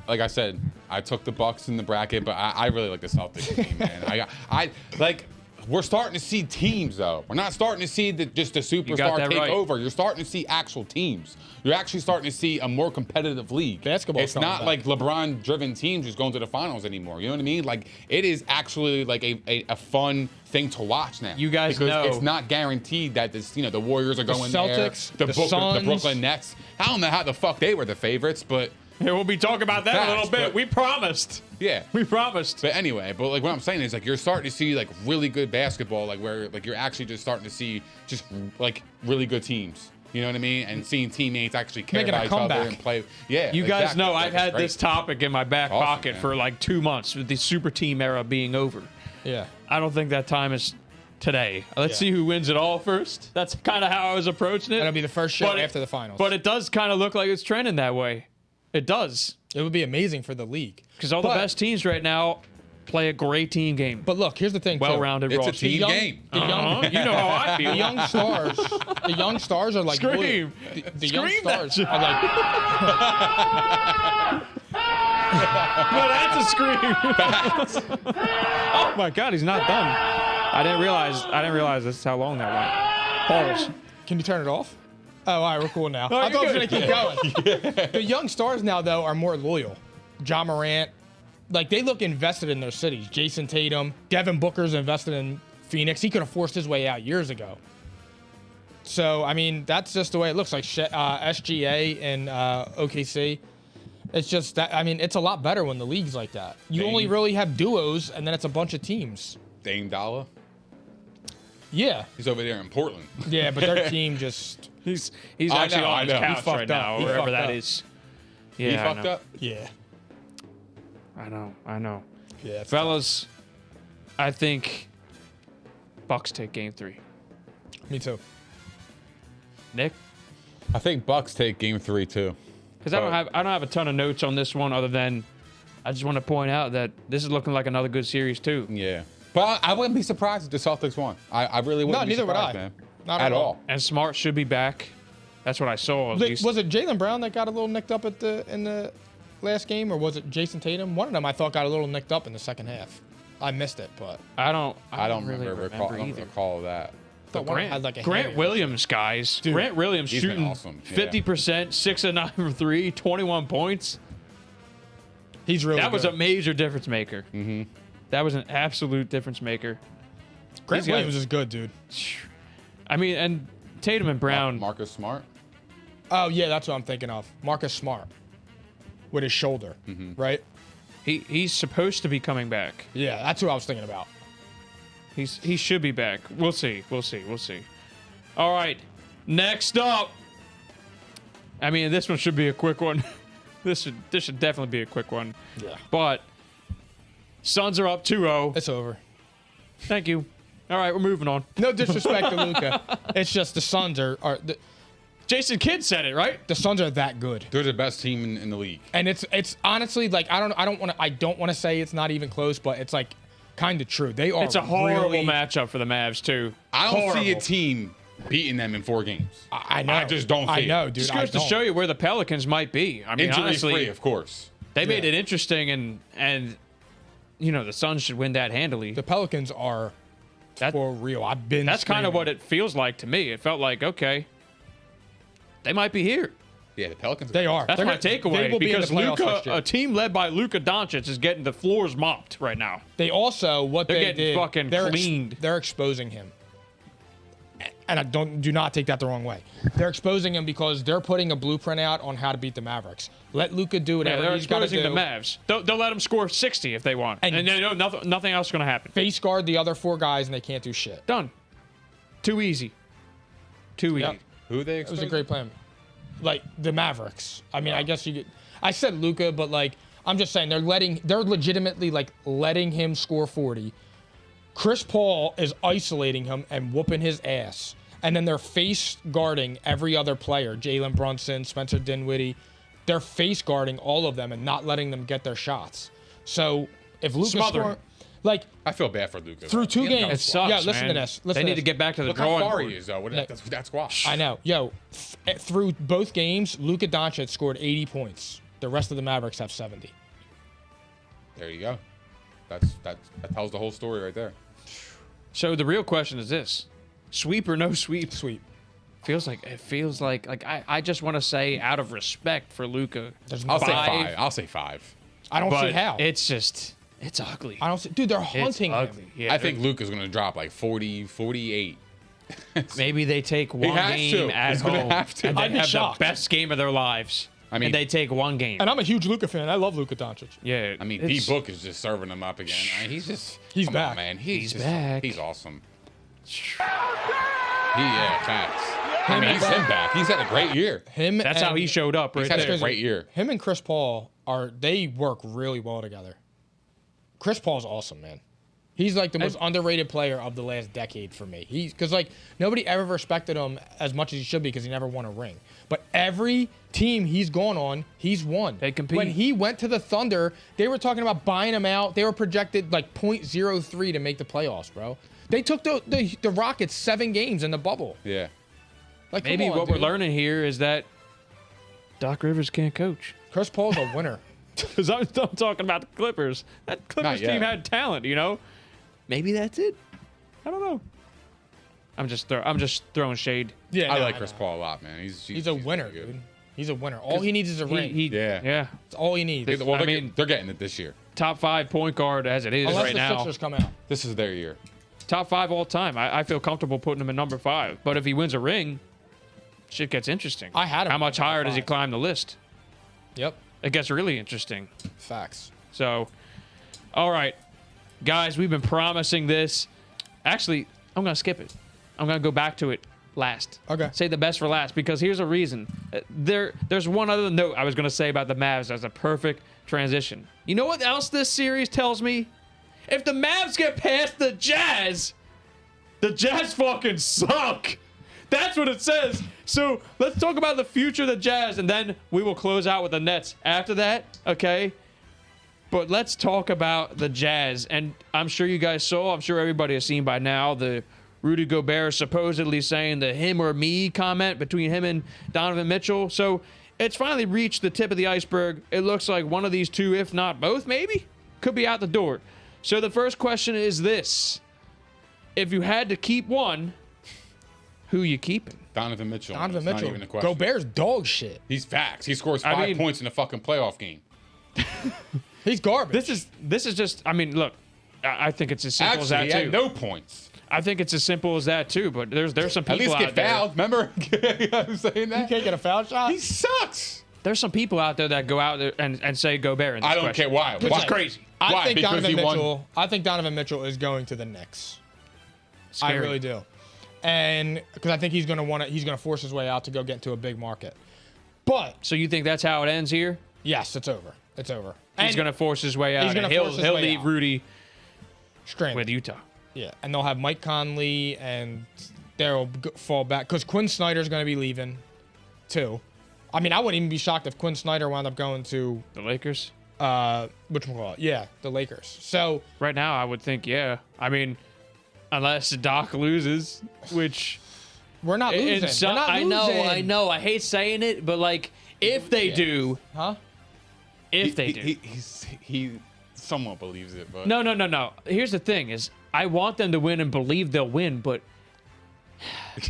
like I said, I took the Bucks in the bracket, but I really like the Celtics team, man. I like. We're starting to see teams, though. We're not starting to see just the superstar that take right. over. You're starting to see actual teams. You're actually starting to see a more competitive league. Basketball's It's coming not back. like LeBron-driven teams just going to the finals anymore. You know what I mean? Like, it is actually like a fun thing to watch now. You guys because know. it's not guaranteed that this, the Warriors are going Celtics, there. the The Suns. Brooklyn Nets. I don't know how the fuck they were the favorites, but Yeah, we'll be talking about that in a little Facts, bit. but- We promised. yeah. We promised. But anyway, like what I'm saying is like you're starting to see like really good basketball, like where like you're actually just starting to see just like really good teams. You know what I mean? And seeing teammates actually care Making a about each other comeback. and play. Yeah. You guys exactly. know Like, I've it's had great. this topic in my back Awesome, pocket man. for like 2 months with the super team era being over. Yeah. I don't think that time is today. Let's Yeah. see who wins it all first. That's kind of how I was approaching it. That'll be the first show But after the finals. But it does kind of look like it's trending that way. It does. It would be amazing for the league. Because all the best teams right now play a great team game. But look, here's the thing. too. Well-rounded It's a roster. team young- game. The young, Uh-huh. You know how I feel. the young stars. The young stars are like Scream. The young Scream that stars shit. are like. No, that's a scream. Oh my God, he's not done. I didn't realize this is how long that went. Pause. Can you turn it off? Oh, all right, we're cool now. No, I you're thought I was good. gonna keep going. The young stars now though are more loyal. Ja Morant, like they look invested in their cities. Jason Tatum, Devin Booker's invested in Phoenix. He could have forced his way out years ago. So I mean, that's just the way it looks. Like SGA and OKC. It's just that I mean, it's a lot better when the league's like that. You Dame. only really have duos, and then it's a bunch of teams. Dame Dollar. Yeah, He's over there in Portland. yeah, but their team just He's I actually know, on I his know. He couch fucked right up. now, He wherever fucked that up. is. Yeah, He I fucked know. up. yeah, I know. yeah. Fellas, I think Bucks take game 3. Me too. Nick? I think Bucks take game 3 too. Because I don't have a ton of notes on this one other than I just want to point out that this is looking like another good series too. Yeah. But I wouldn't be surprised if the Celtics won. I really wouldn't No, be neither would surprised, I. man. Not at at all. all. And Smart should be back. That's what I saw. At least. Was it Jaylen Brown that got a little nicked up in the last game, or was it Jason Tatum? One of them I thought got a little nicked up in the second half. I missed it, but I don't really remember I don't either. recall that. thought one had like a Grant hand. Williams, guys. Grant Williams he's been shooting awesome. Yeah. 50%, 6 of 9 from 3, 21 points. He's really That was good. a major difference maker. Mm-hmm. That was an absolute difference maker. Grant these guys- Williams is good, dude. I mean, and Tatum and Brown. Marcus Smart. Oh yeah, that's what I'm thinking of. Marcus Smart with his shoulder, right? He's supposed to be coming back. Yeah, that's who I was thinking about. He should be back. We'll see. All right. Next up. I mean, this one should be a quick one. This should definitely be a quick one. Yeah. But Suns are up 2-0. It's over. Thank you. All right, we're moving on. No disrespect to Luka. It's just the Suns are Jason Kidd said it, right? the Suns are that good. They're the best team in the league. And it's honestly like I don't want to say it's not even close, but it's like kind of true. They are. It's a horrible really, matchup for the Mavs too. I don't see a Horrible. team beating them in 4 games. I know. I just don't see I know, it. dude. Just I goes to don't. show you where the Pelicans might be. I mean, Injury honestly, free, of course. they made Yeah. it interesting, and you know the Suns should win that handily. The Pelicans are for real. That's kind of what it feels like to me. It felt like, okay, they might be here. Yeah, the Pelicans. They are. That's They're my they takeaway will be in because the playoffs next Luka, year. a team led by Luka Doncic, is getting the floors mopped right now. They also what They're they getting did. fucking cleaned. They're exposing him, and I do not take that the wrong way. They're exposing him because they're putting a blueprint out on how to beat the Mavericks. Let Luka do Yeah, whatever they're he's got to exposing do. the Mavs. They'll let them score 60 if they want, and they know nothing else is going to happen. Face guard the other 4 guys, and they can't do shit. Done. Too easy. Too Yep. easy. Who they It was a exposed? great plan. Like the Mavericks. I mean, I guess you could. I said Luka, but like I'm just saying they're legitimately like letting him score 40. Chris Paul is isolating him and whooping his ass. And then they're face guarding every other player. Jalen Brunson, Spencer Dinwiddie. They're face guarding all of them and not letting them get their shots. So if Luka Smothering. score, like I feel bad for Luka. through 2 games. It sucks, Yeah, listen man. to this. They need to get back to the Look how drawing far board. he is, though. Yeah. That's squash. I know. Yo, through both games, Luka Doncic scored 80 points. The rest of the Mavericks have 70. There you go. That tells the whole story right there. So the real question is this: sweep or no sweep? Sweep. It feels like I just want to say, out of respect for Luka, I'll say 5. 5. I'll say 5. I don't but see how. it's ugly. I don't see. Dude, they're It's hunting him. ugly. Yeah, I think Luka's going to drop like 40, 48. maybe they take one has game to. at He's gonna home have to. and they I'd be have shocked. the best game of their lives. I mean- and they take one game. And I'm a huge Luka fan. I love Luka Doncic. Yeah, I mean, it's- D-Book is just serving him up again. I mean, He's come back. on, man. He's just, back. He's awesome. Facts. I mean, he's him back. He's had a great year. Him. That's how and- he showed up right He's had there. a great year. Him and Chris Paul they work really well together. Chris Paul's awesome, man. He's like the most underrated player of the last decade for me. Because like nobody ever respected him as much as he should be because he never won a ring. But every team he's gone on, he's won. They compete. When he went to the Thunder, they were talking about buying him out. They were projected like .03 to make the playoffs, bro. They took the Rockets 7 games in the bubble. Yeah. Like Maybe come on, what we're dude. learning here is that Doc Rivers can't coach. Chris Paul's a winner. Because I'm still talking about the Clippers. That Clippers Not yet. team had talent, you know. Maybe that's it. I don't know. I'm just throwing shade. Yeah, I no, like know. Chris Paul a lot, man. He's He's a winner, really good. dude. He's a winner. All he needs is a ring. Yeah. Yeah. That's all he needs. Well, I mean- they're getting it this year. Top 5 point guard as it is Unless right the now. Sixers come out. This is their year. Top 5 all time. I feel comfortable putting him in number 5. But if he wins a ring, shit gets interesting. I had him How much at higher does he 5. climb the list? Yep. It gets really interesting. Facts. So, all right, guys, we've been promising this. Actually, I'm going to skip it. I'm going to go back to it last. Okay. Say the best for last because here's a reason. There's one other note I was going to say about the Mavs as a perfect transition. You know what else this series tells me? If the Mavs get past the Jazz fucking suck. That's what it says. So let's talk about the future of the Jazz, and then we will close out with the Nets after that, okay? But let's talk about the Jazz. And I'm sure you guys saw, I'm sure everybody has seen by now, the Rudy Gobert supposedly saying the him or me comment between him and Donovan Mitchell. So it's finally reached the tip of the iceberg. It looks like one of these two, if not both, maybe, could be out the door. So the first question is this. If you had to keep one, who you keeping? Donovan Mitchell. Donovan It's Mitchell. Not even a question. Gobert's dog shit. He's facts. He scores 5 points in a fucking playoff game. He's garbage. This is just, I mean, look, I think it's as simple as that Actually, he too. had no points. I think it's as simple as that too, but there's some At people least out get there. fouled. Remember? I'm saying that? You can't get a foul shot. He sucks. There's some people out there that go out there and say Gobert in this I don't question, care why. which Why? is crazy. I Why? think Because Donovan he won? Mitchell. I think Donovan Mitchell is going to the Knicks. Scary. I really do, and because I think he's going to he's going to force his way out to go get into a big market. But So you think that's how it ends here? yes, it's over. It's over. He's going to force his way out. He's gonna and force his he'll way leave out. Rudy stranded. with Utah. Yeah, and they'll have Mike Conley, and they'll fall back because Quinn Snyder's going to be leaving, too. I mean, I wouldn't even be shocked if Quinn Snyder wound up going to The Lakers? whatchamacallit? Yeah, the Lakers. So Right now, I would think, yeah. I mean, unless Doc loses, which we're not losing. it's We're not I losing. know. I hate saying it, but like, if they do, Huh? if they do. He somewhat believes it, but No. Here's the thing: is I want them to win and believe they'll win, but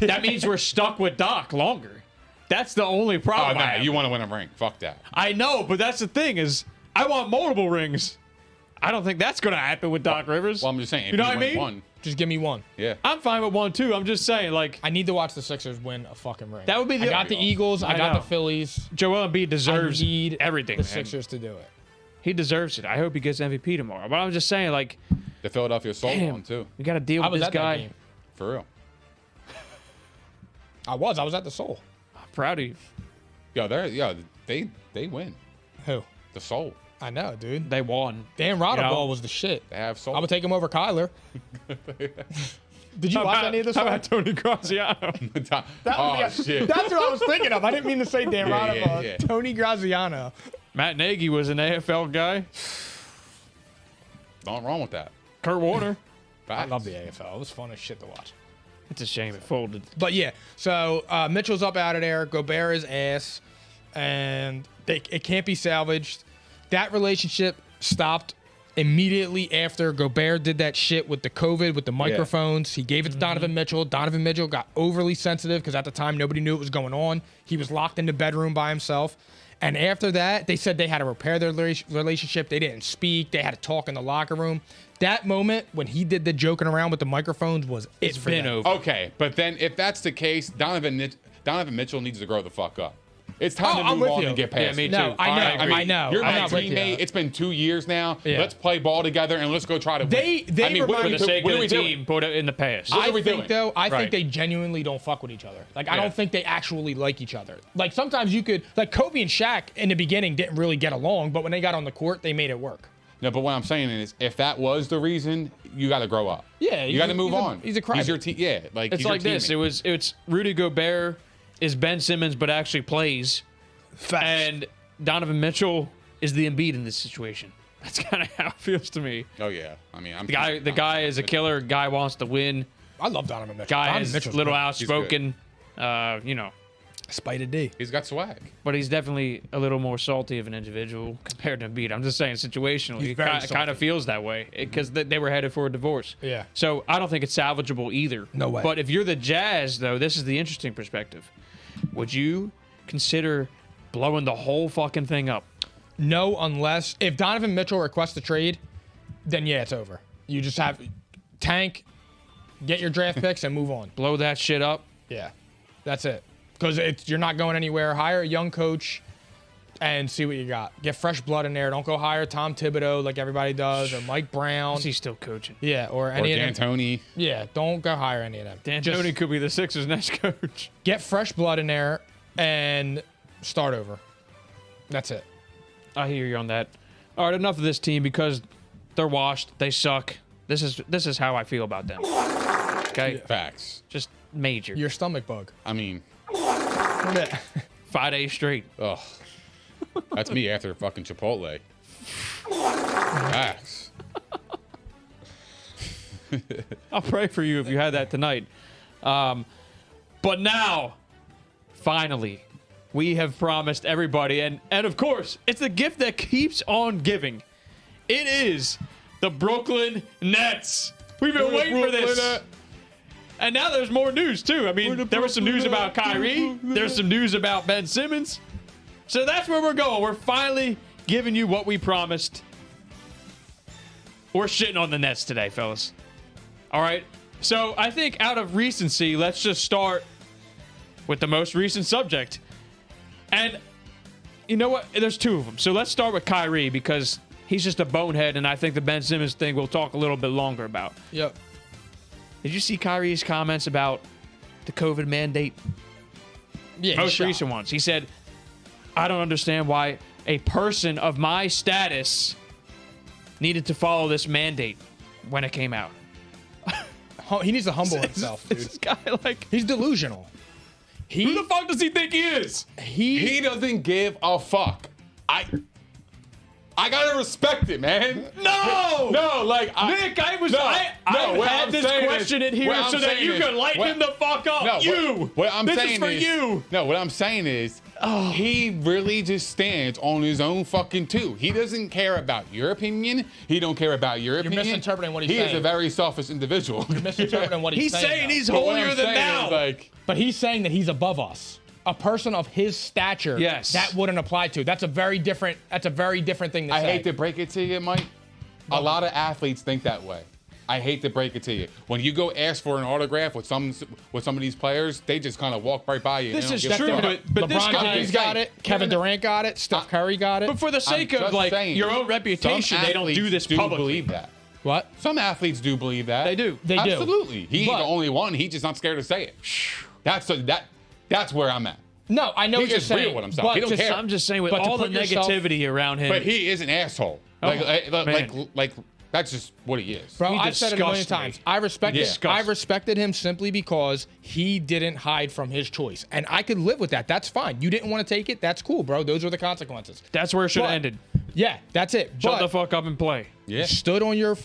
that means we're stuck with Doc longer. That's the only Oh problem. no, I have. you want to win a ring? Fuck that. I know, but that's the thing: is I want multiple rings. I don't think that's gonna happen with Doc Rivers. Well, I'm just saying. If You know you what I win mean? One, Just give me one. yeah. I'm fine with 1-2. I'm just saying, like, I need to watch the Sixers win a fucking ring. that would be the. I got the Eagles. I got know. the Phillies. Joel Embiid deserves I need everything. the man. Sixers to do it. He deserves it. I hope he gets MVP tomorrow. But I'm just saying, like, The Philadelphia Soul damn, one too. we got to deal I with was this at that guy. game. For real. I was at the Soul. I'm proud of you. They win. Who? The Soul. I know, dude. They won. Dan You know? Rodaball was the shit. They have Soul. I would take him over Kyler. Did you watch any of this? How about Tony Graziano? Oh shit. That's what I was thinking of. I didn't mean to say Dan Yeah, Rodaball. yeah. Tony Graziano. Matt Nagy was an AFL guy. Nothing wrong with that. Kurt Warner. I love the AFL. It was fun as shit to watch. It's a shame it folded. But yeah, so Mitchell's up out of there. Gobert is ass, and it can't be salvaged. That relationship stopped immediately after Gobert did that shit with the COVID, with the microphones. He gave it to Donovan Mitchell. Donovan Mitchell got overly sensitive because at the time nobody knew what was going on. He was locked in the bedroom by himself. And after that, they said they had to repair their relationship. They didn't speak. They had to talk in the locker room. That moment when he did the joking around with the microphones was it for been them. over. Okay, but then if that's the case, Donovan Mitchell needs to grow the fuck up. It's time I'm to with move on you. and get past me it. No, too. I know. All right, I know. You're I'm my not with you. teammate. It's been 2 years now. Yeah. Let's play ball together and let's go try to win. They I mean, what remind are For we the do- sake what of are the we doing? team, put it in the past. What I are we think doing? though, I Right. think they genuinely don't fuck with each other. Like I Yeah. don't think they actually like each other. Like sometimes you could, like Kobe and Shaq in the beginning didn't really get along, but when they got on the court, they made it work. No, but what I'm saying is, if that was the reason, you got to grow up. Yeah, you got to he's move a- on. he's a crybaby. He's your team. Yeah, like It's he's like your this. teammate. It's Rudy Gobert is Ben Simmons, but actually plays, and Donovan Mitchell is the Embiid in this situation. That's kind of how it feels to me. Oh yeah. I mean, The guy is a killer. Guy wants to win. I love Donovan Mitchell. Guy Donovan is Mitchell's a little good. outspoken. Spider D. He's got swag. But he's definitely a little more salty of an individual compared to Embiid. I'm just saying, situationally, He's it very kind salty. of feels that way because they were headed for a divorce. Yeah. So I don't think it's salvageable either. No way. But if you're the Jazz, though, this is the interesting perspective. Would you consider blowing the whole fucking thing up? No, unless if Donovan Mitchell requests a trade, then yeah, it's over. You just have tank, get your draft picks, and move on. Blow that shit up? Yeah, that's it. Because you're not going anywhere. Hire a young coach and see what you got. Get fresh blood in there. Don't go hire Tom Thibodeau like everybody does or Mike Brown. Is he still coaching? Yeah, or Or any of them. D'Antoni. Yeah, don't go hire any of them. D'Antoni could be the Sixers' next coach. Get fresh blood in there and start over. That's it. I hear you on that. All right, enough of this team because they're washed. They suck. This is how I feel about them. Okay, Facts. just major. Your stomach bug. I mean, 5 days straight. ugh. That's me after fucking Chipotle. Facts. I'll pray for you if you had that tonight. But now, finally, we have promised everybody, and of course, it's the gift that keeps on giving. It is the Brooklyn Nets. We've been waiting for this. And now there's more news, too. I mean, there was some news about Kyrie. There's some news about Ben Simmons. So that's where we're going. We're finally giving you what we promised. We're shitting on the Nets today, fellas. All right? So I think out of recency, let's just start with the most recent subject. And you know what? There's two of them. So let's start with Kyrie because he's just a bonehead, and I think the Ben Simmons thing we'll talk a little bit longer about. Yep. Did you see Kyrie's comments about the COVID mandate? Yeah. Most recent ones. He said, I don't understand why a person of my status needed to follow this mandate when it came out. He needs to humble himself, dude. This guy, like, He's delusional. who the fuck does he think he is? He doesn't give a fuck. I gotta respect it, man. No! No, like Nick, I what had I'm this saying question is- in here what I'm so that saying you is- could light what- him the fuck up. No, what I'm this saying is for you. No, what I'm saying is he really just stands on his own fucking two. He doesn't care about your opinion. He don't care about your opinion. misinterpreting what he's He is saying. a very selfish individual. You're misinterpreting what he's saying though. he's But what holier I'm than saying thou. is, like, But he's saying that he's above us. A person of his stature, Yes. that wouldn't apply to. That's a very different thing to I say. hate to break it to you, Mike. A lot of athletes think that way. I hate to break it to you. When you go ask for an autograph with some of these players, they just kind of walk right by you. This They is don't give a true, fuck. but this LeBron guy James got it. Kevin Durant got it. Steph Curry got it. But for the sake of just like saying, your own some reputation, they don't do athletes this do publicly. believe that. What? Some athletes do believe that. They do. They do. Absolutely. He ain't But- the only one. He's just not scared to say it. That's where I'm at. No, I know He what you're is real saying. with himself. but He don't just- care. I'm just saying with But to all the put yourself- negativity around him. But he is an asshole. Like that's just what he is. Bro, He I've said it a million disgusts me. times. I Yeah. respected him simply because he didn't hide from his choice. And I could live with that. That's fine. You didn't want to take it. That's cool, bro. Those were the consequences. That's where it should have But- ended. Yeah, that's it. Shut But the fuck up and play. Yeah. you stood on your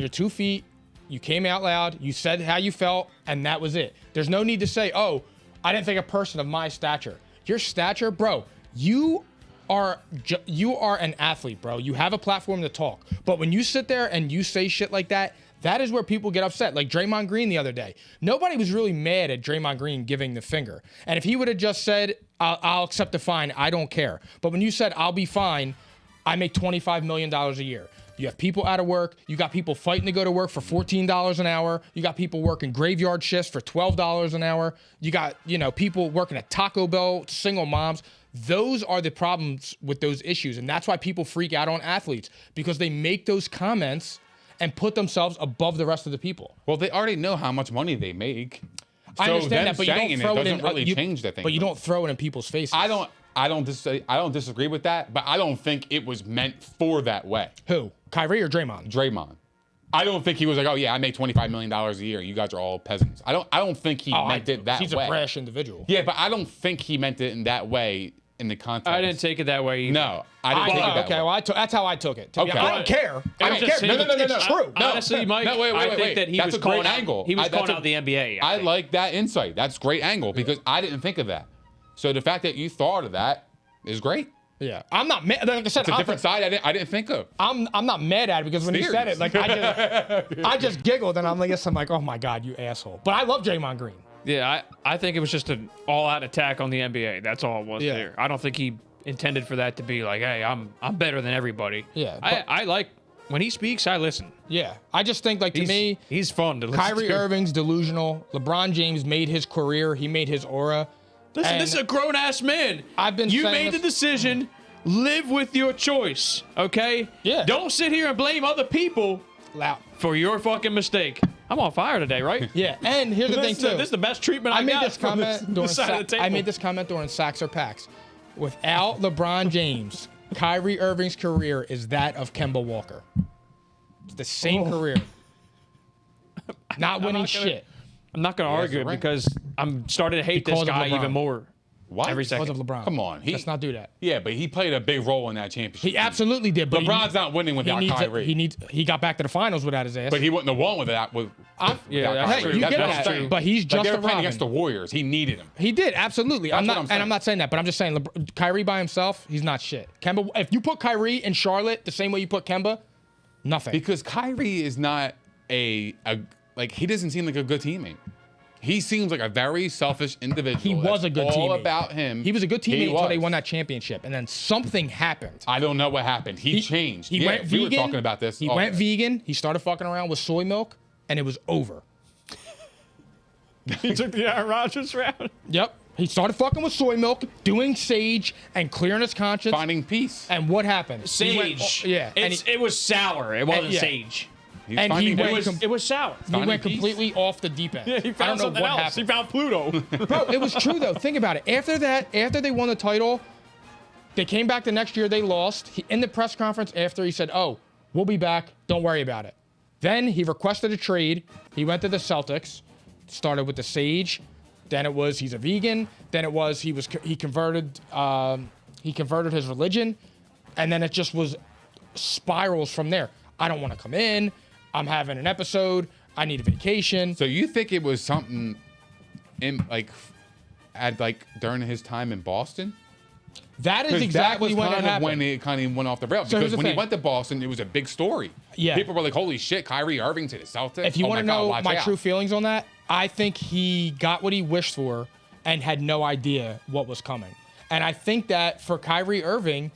2 feet. You came out loud. You said how you felt, and that was it. There's no need to say, oh, I didn't think a person of my stature. Your stature, bro, you are an athlete, bro. You have a platform to talk. But when you sit there and you say shit like that, that is where people get upset. Like Draymond Green the other day. Nobody was really mad at Draymond Green giving the finger. And if he would have just said, I'll accept the fine, I don't care. But when you said, I'll be fine, I make $25 million a year. You have people out of work. You got people fighting to go to work for $14 an hour. You got people working graveyard shifts for $12 an hour. You got, people working at Taco Bell, single moms. Those are the problems with those issues. And that's why people freak out on athletes, because they make those comments and put themselves above the rest of the people. Well, they already know how much money they make. I So understand them that, but you saying don't throw it it in. doesn't really change the thing. But you don't throw it in people's faces. I don't disagree with that, but I don't think it was meant for that way. Who? Kyrie or Draymond? Draymond. I don't think he was like, oh yeah, I make $25 million a year. You guys are all peasants. I don't think he meant it that He's way. a brash individual. Yeah, but I don't think he meant it in that way in the context. I didn't take it that way either. No, I didn't take it that Okay, way. well, that's how I took it. Okay. I don't care. I don't just care. him. No. It's true. Honestly, Mike, No, wait, I think wait. that he That's was a great calling out. angle. He was That's calling a- out the NBA. I think. like that insight. That's great angle because I didn't think of that. So the fact that you thought of that is great. Yeah, I'm not mad. Like I said, It's a different side I didn't think of. I'm not mad at it because when he said it, like I just giggled and I'm like, oh my god, you asshole. But I love Draymond Green. Yeah, I think it was just an all-out attack on the NBA. That's all it was Yeah. there. I don't think he intended for that to be like, hey, I'm better than everybody. Yeah, but- I like when he speaks, I listen. Yeah, I just think like to me, he's fun to listen Kyrie to. Irving's delusional. LeBron James made his career. He made his aura. Listen, And this is a grown ass man. I've been You saying made the this- decision. Live with your choice, okay? Yeah. Don't sit here and blame other people Loud. for your fucking mistake. I'm on fire today, right? Yeah, and here's the thing too. This is the best treatment I made got this from comment during this side of the table. I made this comment during Sacks or Packs. Without LeBron James, Kyrie Irving's career is that of Kemba Walker. It's the same career. Not winning shit. I'm not going to argue it right. because I'm starting to hate Because this of guy LeBron. even more. What? Every second. Because of LeBron. Come on, Let's not do that. Yeah, but he played a big role in that championship. He absolutely did. But LeBron's not winning without Kyrie. He got back to the finals without his ass. But he wouldn't have won with that. Yeah, that's Hey, true. you That's get that's that. true. But he's Like just they a were playing Robin. against the Warriors. He needed him. He did absolutely. I'm what not, I'm and saying. I'm not saying that, but I'm just saying Kyrie by himself, he's not shit. Kemba, if you put Kyrie in Charlotte the same way you put Kemba, nothing. Because Kyrie is not he doesn't seem like a good teammate. He seems like a very selfish individual. He was a good all teammate. about him. He was a good teammate until they was. won that championship, and then something happened. I don't know what happened. He changed. He went vegan. We were talking about this. He went vegan. He started fucking around with soy milk, and it was over. He took the Aaron Rodgers route. Yep. He started fucking with soy milk, doing sage, and clearing his conscience. Finding peace. And what happened? Sage. And It was sour. It wasn't sage. He's and finding he peace. went It was sour. he went Finding peace. completely off the deep end. He found I don't know something what else. He happened. found Pluto. Bro, it was true though. Think about it. After they won the title, they came back the next year. They lost. In the press conference after, he said, "Oh, we'll be back. Don't worry about it." Then he requested a trade. He went to the Celtics. Started with the sage. Then it was he's a vegan. Then it was he converted his religion, and then it just was spirals from there. I don't want to come in. I'm having an episode. I need a vacation. So you think it was something in during his time in Boston? That is exactly that was when it kind of happened. when it kind of went off the rails. So here's Because the when he thing. went to Boston, it was a big story. Yeah. People were like, "Holy shit, Kyrie Irving to the Celtics." If you Oh want to my God, know watch my out. true feelings on that, I think he got what he wished for and had no idea what was coming. And I think that for Kyrie Irving,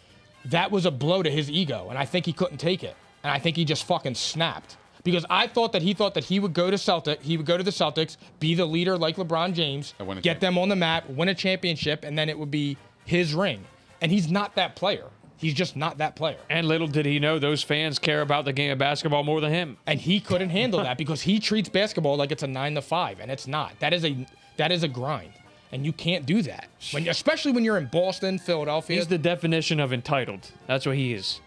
that was a blow to his ego, and I think he couldn't take it. And I think he just fucking snapped. Because I thought that he would go to the Celtics, be the leader like LeBron James, And win a get them on the map, win a championship, and then it would be his ring. And he's not that player. He's just not that player. And little did he know those fans care about the game of basketball more than him. And he couldn't handle that because he treats basketball like it's a 9 to 5, and it's not. That is a grind, and you can't do that. Especially when you're in Boston, Philadelphia. He's the definition of entitled. That's what he is.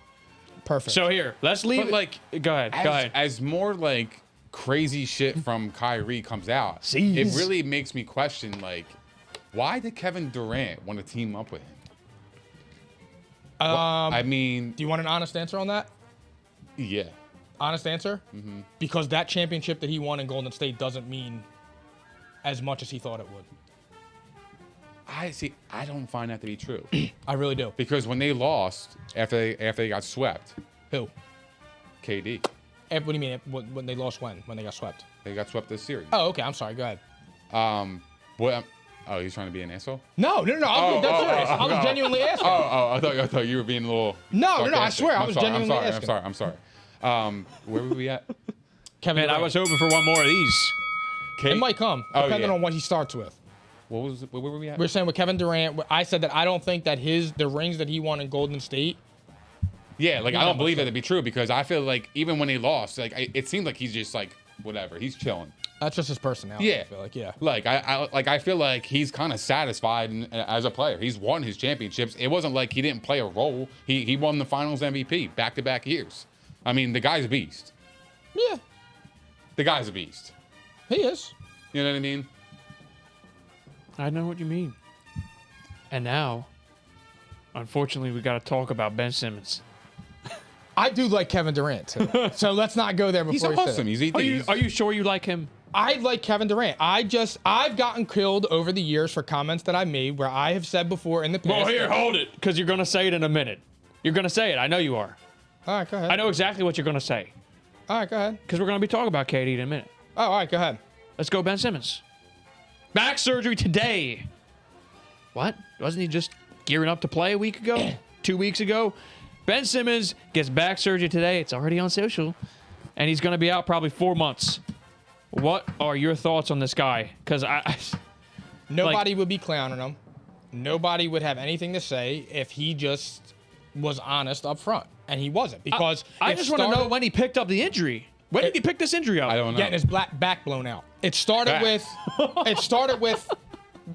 Perfect. So here, let's leave. But like, go ahead. as more like crazy shit from Kyrie comes out, Jeez. it really makes me question like, why did Kevin Durant want to team up with him? I mean, do you want an honest answer on that? yeah. Honest answer? Mm-hmm. Because that championship that he won in Golden State doesn't mean as much as he thought it would. I don't find that to be true. I really do. Because when they lost after they got swept, Who? KD, What do you mean? When they lost when? When they got swept? they got swept this series. Oh, okay. I'm sorry. Go ahead. What? Oh, he's trying to be an asshole? No. I was dead serious. I was genuinely asking. I thought you were being a little. No, I sarcastic. swear, I was genuinely I'm asking. sorry. I'm sorry. Where were we at? Kevin Man, I Durant. was hoping for one more of these. It might come, Oh, depending yeah. on what he starts with. Where were we at? We're saying with Kevin Durant, I said that I don't think that the rings that he won in Golden State. Yeah, like I don't believe that to be true because I feel like even when he lost, like it seemed like he's just like whatever. He's chilling. That's just his personality. Yeah. I feel like, yeah. Like I feel like he's kind of satisfied as a player. He's won his championships. It wasn't like he didn't play a role. He won the Finals MVP back-to-back years. I mean, the guy's a beast. Yeah, The guy's a beast. he is. You know what I mean? I know what you mean. And now, unfortunately, we got to talk about Ben Simmons. I do like Kevin Durant too. So let's not go there He's before we awesome. say it. Are you sure you like him? I like Kevin Durant. I've gotten killed over the years for comments that I made where I have said before in the past. Well, here, hold it, because you're going to say it in a minute. You're going to say it. I know you are. All right, go ahead. I know exactly what you're going to say, All right, go ahead. because we're going to be talking about KD in a minute. Oh, all right, go ahead. Let's go, Ben Simmons. Back surgery today. What? Wasn't he just gearing up to play a week ago? 2 weeks ago? Ben Simmons gets back surgery today. It's already on social. And he's going to be out probably 4 months. What are your thoughts on this guy? Because Nobody would be clowning him. Nobody would have anything to say if he just was honest up front. And he wasn't. Because I it just want to know started- when he picked up the injury. When did he pick this injury up? I don't know. getting his back blown out. It started Back. with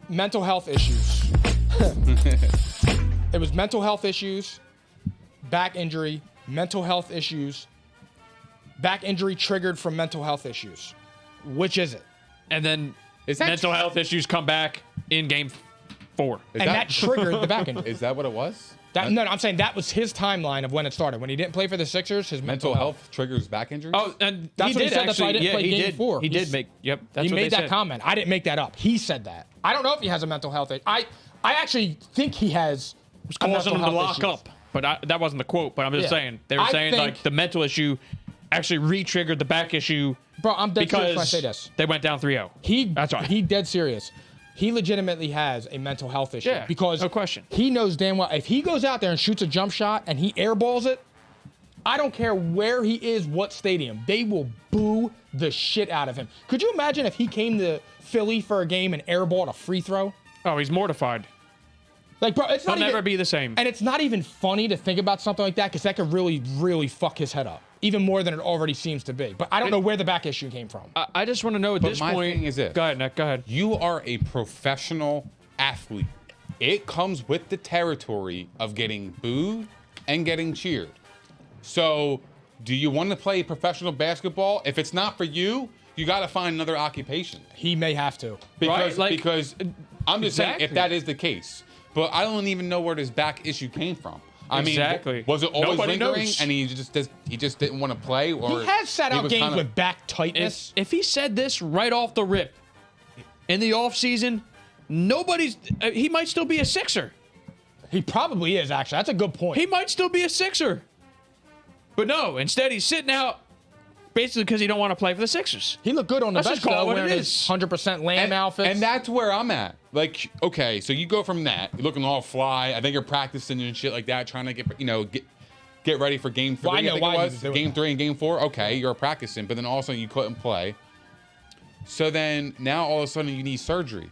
mental health issues. It was mental health issues, back injury, mental health issues, back injury triggered from mental health issues. Which is it? And then Is that mental health issues come back in game 4. And that triggered the back injury. Is that what it was? No, I'm saying that was his timeline of when it started. When he didn't play for the Sixers, his Mental health triggers back injuries? Oh, and That's he what he did said. That's why I actually. didn't Yeah, play he game did. 4. He did make. Yep, that's He what made they that said. comment. I didn't make that up. He said that. I don't know if he has a mental health issue. I actually think he has a Causing mental him to health lock issue. up, but that wasn't the quote. But I'm just Yeah. saying they were I saying think- like the mental issue actually re-triggered the back issue. Bro, I'm dead serious when I because say this. they went down 3-0. That's right. He dead serious. He legitimately has a mental health issue. Yeah, because no question. He knows damn well if he goes out there and shoots a jump shot and he airballs it, I don't care where he is, what stadium, they will boo the shit out of him. Could you imagine if he came to Philly for a game and airballed a free throw? Oh, he's mortified. Like, bro, it's He'll not never even, be the same. and it's not even funny to think about something like that because that could really, really fuck his head up, even more than it already seems to be. But I don't know where the back issue came from. I just want to know at this my point. thing is this. Go ahead, Nick. Go ahead. You are a professional athlete. It comes with the territory of getting booed and getting cheered. So, do you want to play professional basketball? If it's not for you, you got to find another occupation. He may have to. Because, Right, like- because I'm just saying, Exactly. if that is the case. But I don't even know where this back issue came from. I Exactly. mean, was it always Nobody lingering knows. and he just didn't want to play? Or He has sat he out was games kinda- with back tightness. If he said this right off the rip in the offseason, he might still be a Sixer. He probably is, actually. That's a good point. He might still be a Sixer. But no, instead he's sitting out basically because he don't want to play for the Sixers. He looked good on the Let's bench, just call though, it what wearing it his is. 100% lamb outfits. And that's where I'm at. Like, okay, so you go from that, you're looking all fly. I think you're practicing and shit like that, trying to get ready for game 3. Well, I know think why it he was was doing game that. 3 and game 4. Okay, you're practicing, but then all of a sudden you couldn't play. So then now all of a sudden you need surgery.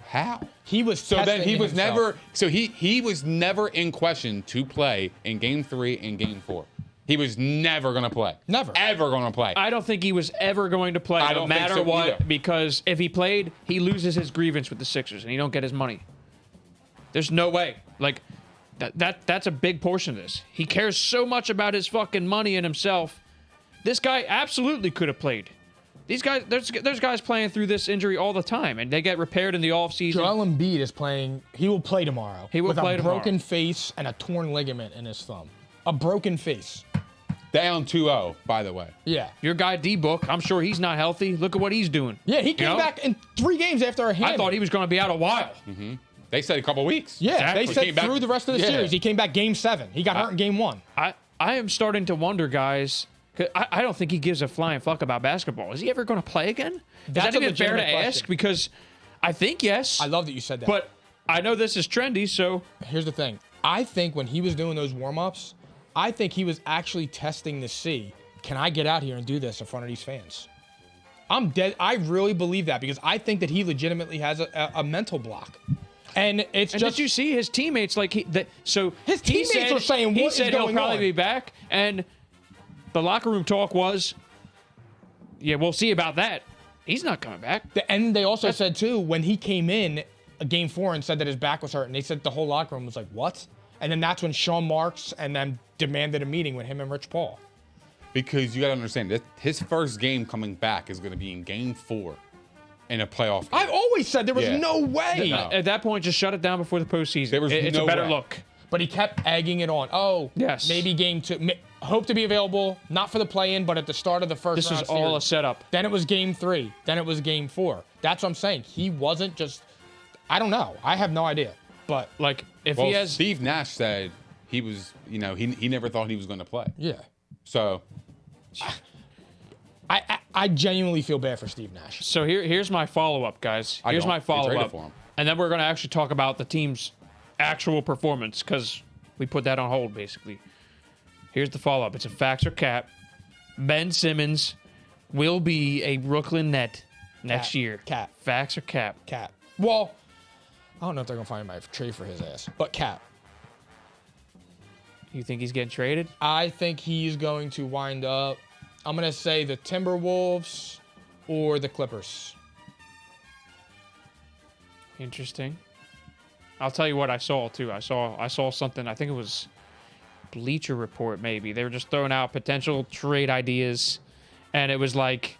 How? he was So then testing he was himself. never. So he was never in question to play in game 3 and game 4. He was never gonna play. Never. Ever gonna play. I don't think he was ever going to play, I no don't think matter so what, either. because if he played, he loses his grievance with the Sixers and he don't get his money. There's no way. Like that's a big portion of this. He cares so much about his fucking money and himself. This guy absolutely could have played. These guys, there's guys playing through this injury all the time, and they get repaired in the offseason. Joel Embiid is playing. He will play tomorrow. He will play with a tomorrow. broken face and a torn ligament in his thumb. A broken face. Down 2-0, by the way. Yeah. Your guy D-Book, I'm sure he's not healthy. Look at what he's doing. Yeah, he came know? back in 3 games after a hammy. I thought he was going to be out a while. They said a couple weeks. Yeah, Exactly. they He said came back- through the rest of the Yeah. series. He came back game 7. He got hurt in game 1. I am starting to wonder, guys. 'Cause I don't think he gives a flying fuck about basketball. Is he ever going to play again? Is That's that a even fair to legitimate ask? question. Because I think yes. I love that you said that. But I know this is trendy, so Here's the thing. I think when he was doing those warm-ups, I think he was actually testing to see, can I get out here and do this in front of these fans? I'm dead. I really believe that because I think that he legitimately has a mental block. And it's and just did you see his teammates his His teammates were saying, he "What is said he'll going probably on?" be back, and the locker room talk was, yeah, we'll see about that. He's not coming back. And they also said, too, when he came in game 4 and said that his back was hurt, and they said the whole locker room was like, what? And then that's when Sean Marks and them demanded a meeting with him and Rich Paul. Because you got to understand, that his first game coming back is going to be in game 4 in a playoff game. I've always said there was Yeah. no way. No. At that point, just shut it down before the postseason. There was It's no a better way. look. But he kept egging it on. Oh, Yes. maybe game 2. Hope to be available, not for the play-in, but at the start of the first This round was all a series. setup. Then it was game 3. Then it was game 4. That's what I'm saying. He wasn't just, I don't know. I have no idea. But, Like, if Well, he has... Steve Nash said he was, he never thought he was going to play. yeah. So I genuinely feel bad for Steve Nash. So here's my follow-up, guys. I Here's don't. my They traded follow-up. for him. And then we're going to actually talk about the team's actual performance because we put that on hold, basically. Here's the follow-up. It's a facts or cap. Ben Simmons will be a Brooklyn Net next Cap. year. Cap. Facts or cap? Cap. Well, I don't know if they're going to find my trade for his ass. But Cap. You think he's getting traded? I think he's going to wind up, I'm going to say the Timberwolves or the Clippers. Interesting. I'll tell you what I saw, too. I saw something. I think it was Bleacher Report, maybe. They were just throwing out potential trade ideas. And it was like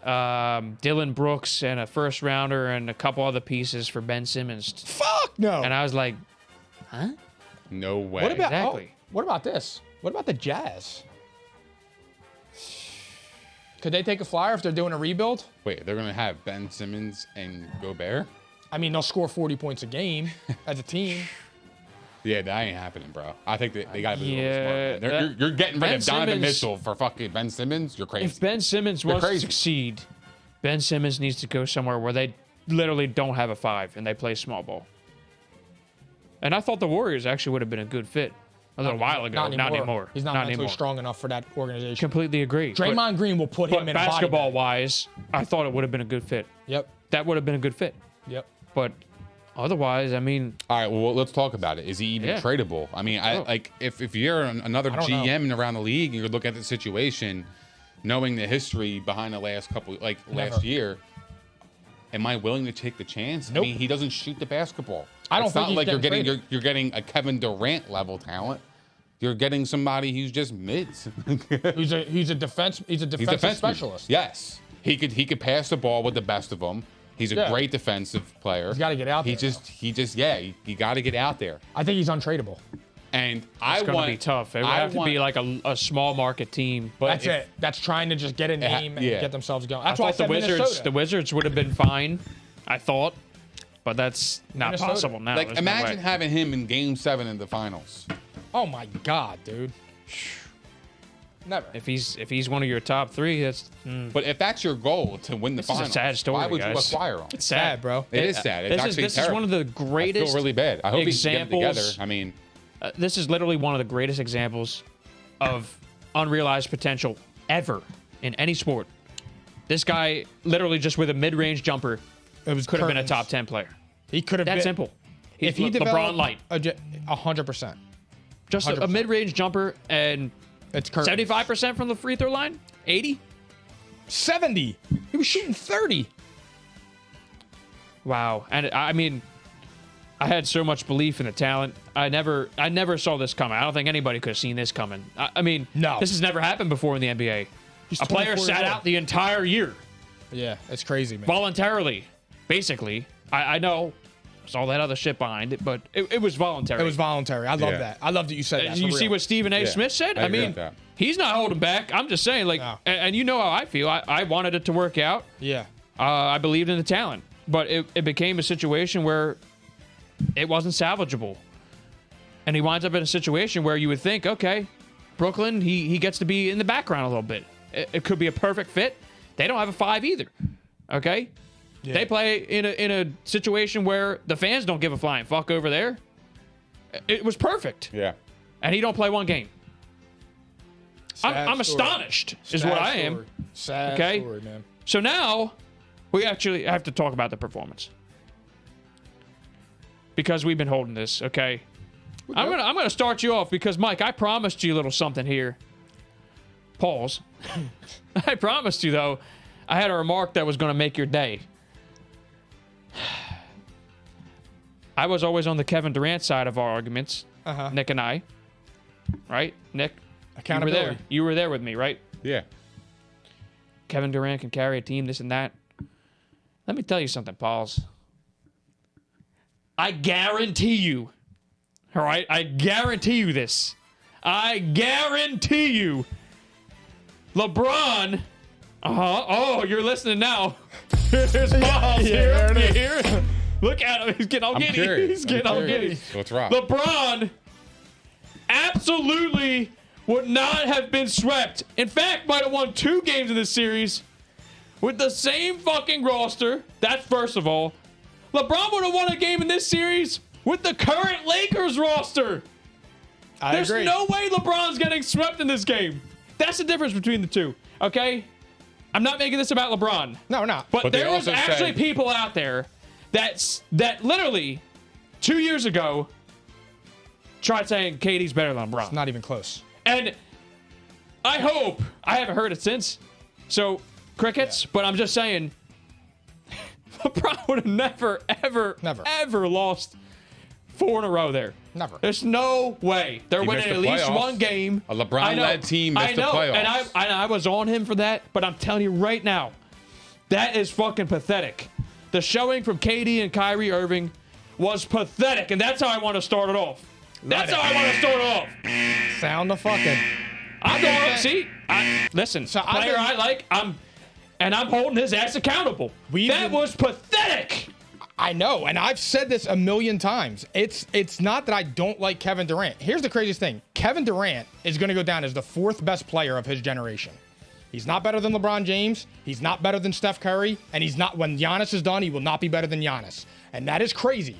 Dylan Brooks and a first rounder and a couple other pieces for Ben Simmons. Fuck no. And I was like, huh? no way. What about Exactly. what about this? What about the Jazz? Could they take a flyer if they're doing a rebuild? Wait, they're going to have Ben Simmons and Gobert? I mean, they'll score 40 points a game as a team. Yeah, that ain't happening, bro. I think they got to be a Yeah, little smart. Man. that- You're getting rid Ben of Donovan Simmons- Mitchell for fucking Ben Simmons? You're crazy. If Ben Simmons wants to crazy. succeed, Ben Simmons needs to go somewhere where they literally don't have a 5 and they play small ball. And I thought the Warriors actually would have been a good fit a little while ago. Not anymore. He's not mentally anymore. strong enough for that organization. Completely agree. Draymond Green will put But him in a body basketball bag. wise, I thought it would have been a good fit. Yep. That would have been a good fit. Yep. But otherwise, I mean, All right, well, let's talk about it. Is he even Yeah. tradable? I mean, like if you're another don't know. GM around the league and you're looking at the situation, knowing the history behind the last last year, am I willing to take the chance? Nope. I mean, he doesn't shoot the basketball. I don't It's think not he's like getting you're getting a Kevin Durant level talent. You're getting somebody who's just mids. He's a defensive specialist. Yes, he could pass the ball with the best of them. He's a Yeah. great defensive player. He's gotta get out there, You got to get out there. I think he's untradeable. And it's going to be tough. It would have to be like a small market team. But That's it. That's trying to just get a name and yeah. get themselves going. I That's why I thought said Minnesota. the Wizards would have been fine. I thought, but that's not Minnesota. possible now. like There's no imagine way. having him in Game 7 in the finals. Oh my God, dude. Never. If he's one of your top three, that's But if that's your goal to win the This is a finals, sad story, why would guys. you acquire him? it's Sad, bro. It is sad. It's actually this is terrible. one of the I greatest. feel really bad. I hope he can get it together. examples- I mean, This is literally one of the greatest examples of unrealized potential ever in any sport. This guy, literally just with a mid-range jumper, It was could have been a curtains. top 10 player. He could have That been simple. He's If he LeBron developed light. 100%. Just a 100%. mid-range jumper and It's curtains. 75% from the free throw line? 80? 70. He was shooting 30. Wow. And I mean, I had so much belief in the talent. I never saw this coming. I don't think anybody could have seen this coming. I mean, No. this has never happened before in the NBA. He's A player 24 sat years old. out the entire year Yeah, it's crazy, man. voluntarily, basically. I know there's all that other shit behind it, but it was voluntary. It was voluntary. I love Yeah. that. I love that you said that. You for see real. what Stephen A. Yeah, Smith said? I I agree mean, with that. he's not holding back. I'm just saying, like, No. and you know how I feel. I wanted it to work out. Yeah. I believed in the talent, but it became a situation where it wasn't salvageable. And he winds up in a situation where you would think, okay, Brooklyn, he gets to be in the background a little bit. It could be a perfect fit. They don't have a 5 either. Okay? Yeah. They play in a situation where the fans don't give a flying fuck over there. It was perfect. yeah. And he don't play one game. Sad I'm story. astonished, is Sad what I story. am. Sad Okay? story, man. So now we actually have to talk about the performance. Because we've been holding this, okay? I'm gonna start you off because Mike, I promised you a little something here. Pause. I promised you though, I had a remark that was gonna make your day. I was always on the Kevin Durant side of our arguments, Uh-huh. Nick and I. Right? Nick, you were Accountability. there. You were there with me, right? Yeah. Kevin Durant can carry a team, this and that. Let me tell you something, Pauls. I guarantee you, all right? I guarantee you this. I guarantee you, LeBron. Oh, you're listening now. There's Pauls. there it is. You hear it? Look at him. He's getting all I'm giddy. curious. He's getting all giddy. What's wrong? LeBron absolutely would not have been swept. In fact, might have won 2 games in this series with the same fucking roster. That's first of all. LeBron would have won a game in this series with the current Lakers roster. I There's agree. no way LeBron's getting swept in this game. That's the difference between the two, okay? I'm not making this about LeBron. No, we're not. But they there was also actually said- people out there that literally 2 years ago tried saying KD's better than LeBron. Not even close. And I hope, I haven't heard it since, so crickets, but I'm just saying, LeBron would have never, ever lost 4 in a row there. Never. There's no way. They're He winning missed at the least playoffs. one game. A LeBron-led team missed the playoffs. And I was on him for that, but I'm telling you right now, that is fucking pathetic. The showing from KD and Kyrie Irving was pathetic, and that's how I want to start it off. That's how I want to start it off. Sound the fucking. I'm going. See, listen. So I've player been- I like. I'm holding his ass accountable. That was pathetic. I know, and I've said this a million times. It's not that I don't like Kevin Durant. Here's the craziest thing. Kevin Durant is going to go down as the 4th best player of his generation. He's not better than LeBron James. He's not better than Steph Curry. And he's not, when Giannis is done, he will not be better than Giannis. And that is crazy.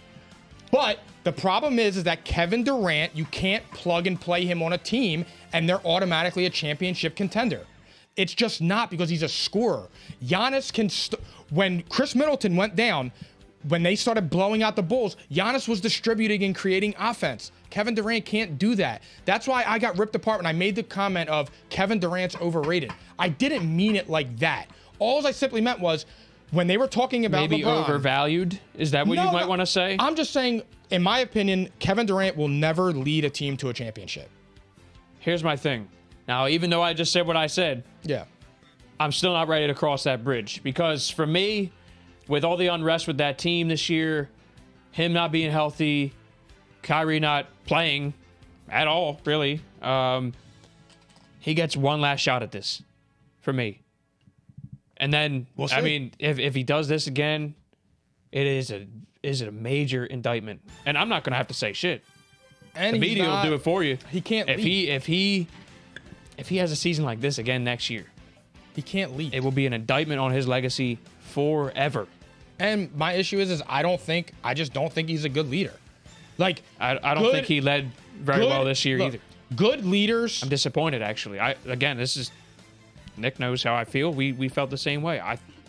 But the problem is that Kevin Durant, you can't plug and play him on a team and they're automatically a championship contender. It's just not because he's a scorer. Giannis can, when Chris Middleton went down, when they started blowing out the Bulls, Giannis was distributing and creating offense. Kevin Durant can't do that. That's why I got ripped apart when I made the comment of Kevin Durant's overrated. I didn't mean it like that. All I simply meant was when they were talking about maybe LeBron, overvalued. Is that what you might want to say? I'm just saying, in my opinion, Kevin Durant will never lead a team to a championship. Here's my thing. Now, even though I just said what I said, Yeah. I'm still not ready to cross that bridge because for me, with all the unrest with that team this year, him not being healthy, Kyrie not playing at all, really, he gets one last shot at this for me. And then, We'll see. I mean, if he does this again, it is a major indictment. And I'm not going to have to say shit. And The he's media not- will do it for you. He can't lead. If he has a season like this again next year, He can't lead. it will be an indictment on his legacy forever. And my issue is I just don't think he's a good leader. Like, I don't good- think he led very well this year look, either. Good leaders. I'm disappointed, actually. This is Nick knows how I feel. We felt the same way.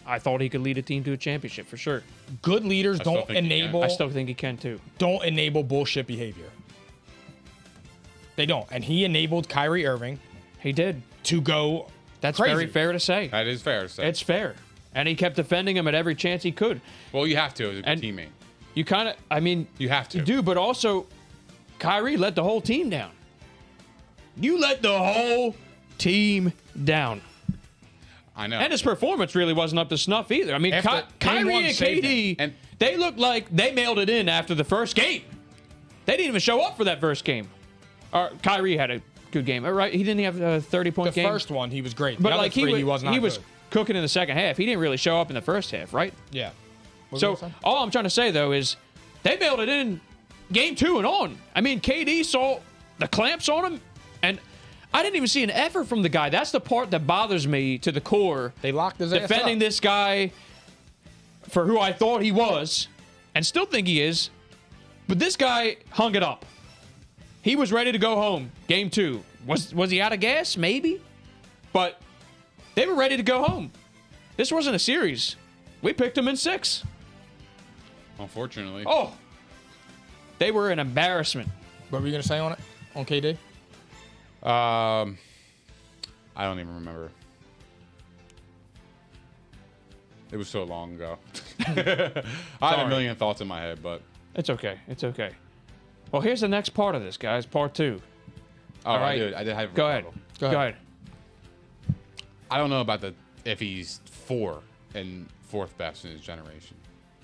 I thought he could lead a team to a championship for sure. Good leaders still don't think he can. enable. I still think he can too. Don't enable bullshit behavior. They don't. And he enabled Kyrie Irving He did. to go. That's crazy. very fair to say. That is fair to say. It's fair. And he kept defending him at every chance he could. Well, you have to as a good And- teammate. You kind of, You have to. You do, but also, Kyrie let the whole team down. You let the whole team down. I know. And his performance really wasn't up to snuff either. I mean, After game Kyrie one and saved KD, And- they looked like they mailed it in after the first game. They didn't even show up for that first game. Or Kyrie had a good game, right? He didn't have a 30-point The game. first one, he was great. The but other like three, he was not was good. cooking in the second half. He didn't really show up in the first half, right? Yeah. What So was I saying? all I'm trying to say though is they mailed it in game 2 and on. I mean, KD saw the clamps on him, and I didn't even see an effort from the guy. That's the part that bothers me to the core. They locked his ass Defending up. this guy for who I thought he was, and still think he is, but this guy hung it up. He was ready to go home. Game 2. Was he out of gas? Maybe, but they were ready to go home. This wasn't a series. We picked him in 6. Unfortunately. Oh, they were an embarrassment. What were you going to say on it? On KD? I don't even remember. It was so long ago. I had Sorry. a million thoughts in my head, but It's okay. It's okay. Well, here's the next part of this, guys. Part 2. all right. I did have. a Go ahead. rebuttal. Go ahead. I don't know about if he's 4 and 4th best in his generation.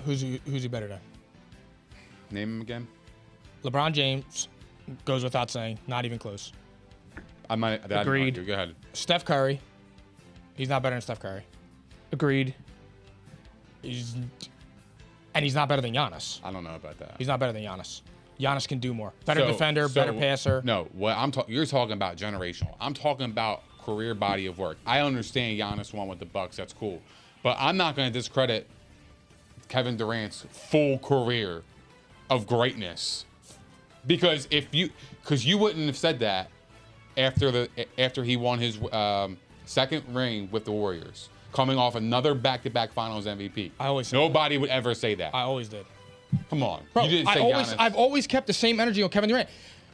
Who's he better than? Name him again. LeBron James goes without saying. Not even close. I might. I didn't Agreed. argue. Go ahead. Steph Curry. He's not better than Steph Curry. Agreed. He's not better than Giannis. I don't know about that. He's not better than Giannis. Giannis can do more. Better So- defender, so- better passer. No, what you're talking about generational. I'm talking about career body of work. I understand Giannis won with the Bucks. That's cool, but I'm not going to discredit Kevin Durant's full career of greatness because you wouldn't have said that after he won his second ring with the Warriors, coming off another back-to-back Finals MVP. I always said Nobody would ever say that. I always did. Come on, Bro, you didn't say Giannis. I've always kept the same energy on Kevin Durant.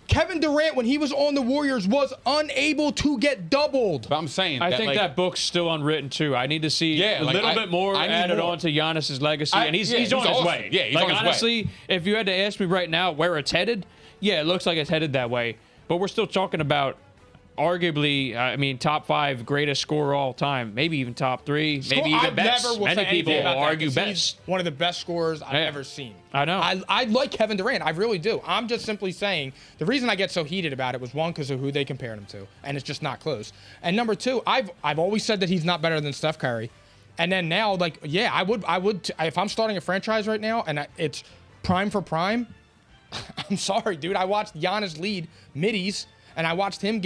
Kevin Durant, when he was on the Warriors, was unable to get doubled. But I'm saying I think like, that book's still unwritten too. I need to see Yeah, a like, little bit more I need added more. on to Giannis's legacy, and he's he's on his awesome. way. Yeah, he's like on his way. honestly, if you had to ask me right now where it's headed, yeah, it looks like it's headed that way. But we're still talking about arguably, top 5 greatest scorer all time, maybe even top 3, maybe even I've best. never will Many say anything people about that, argue 'cause he's best. one of the best scorers I've Yeah. ever seen. I know. I like Kevin Durant. I really do. I'm just simply saying the reason I get so heated about it was one, because of who they compared him to, and it's just not close. And number 2, I've always said that he's not better than Steph Curry. And then now, like, yeah, I would if I'm starting a franchise right now and it's prime for prime. I'm sorry, dude. I watched Giannis lead middies, and I watched him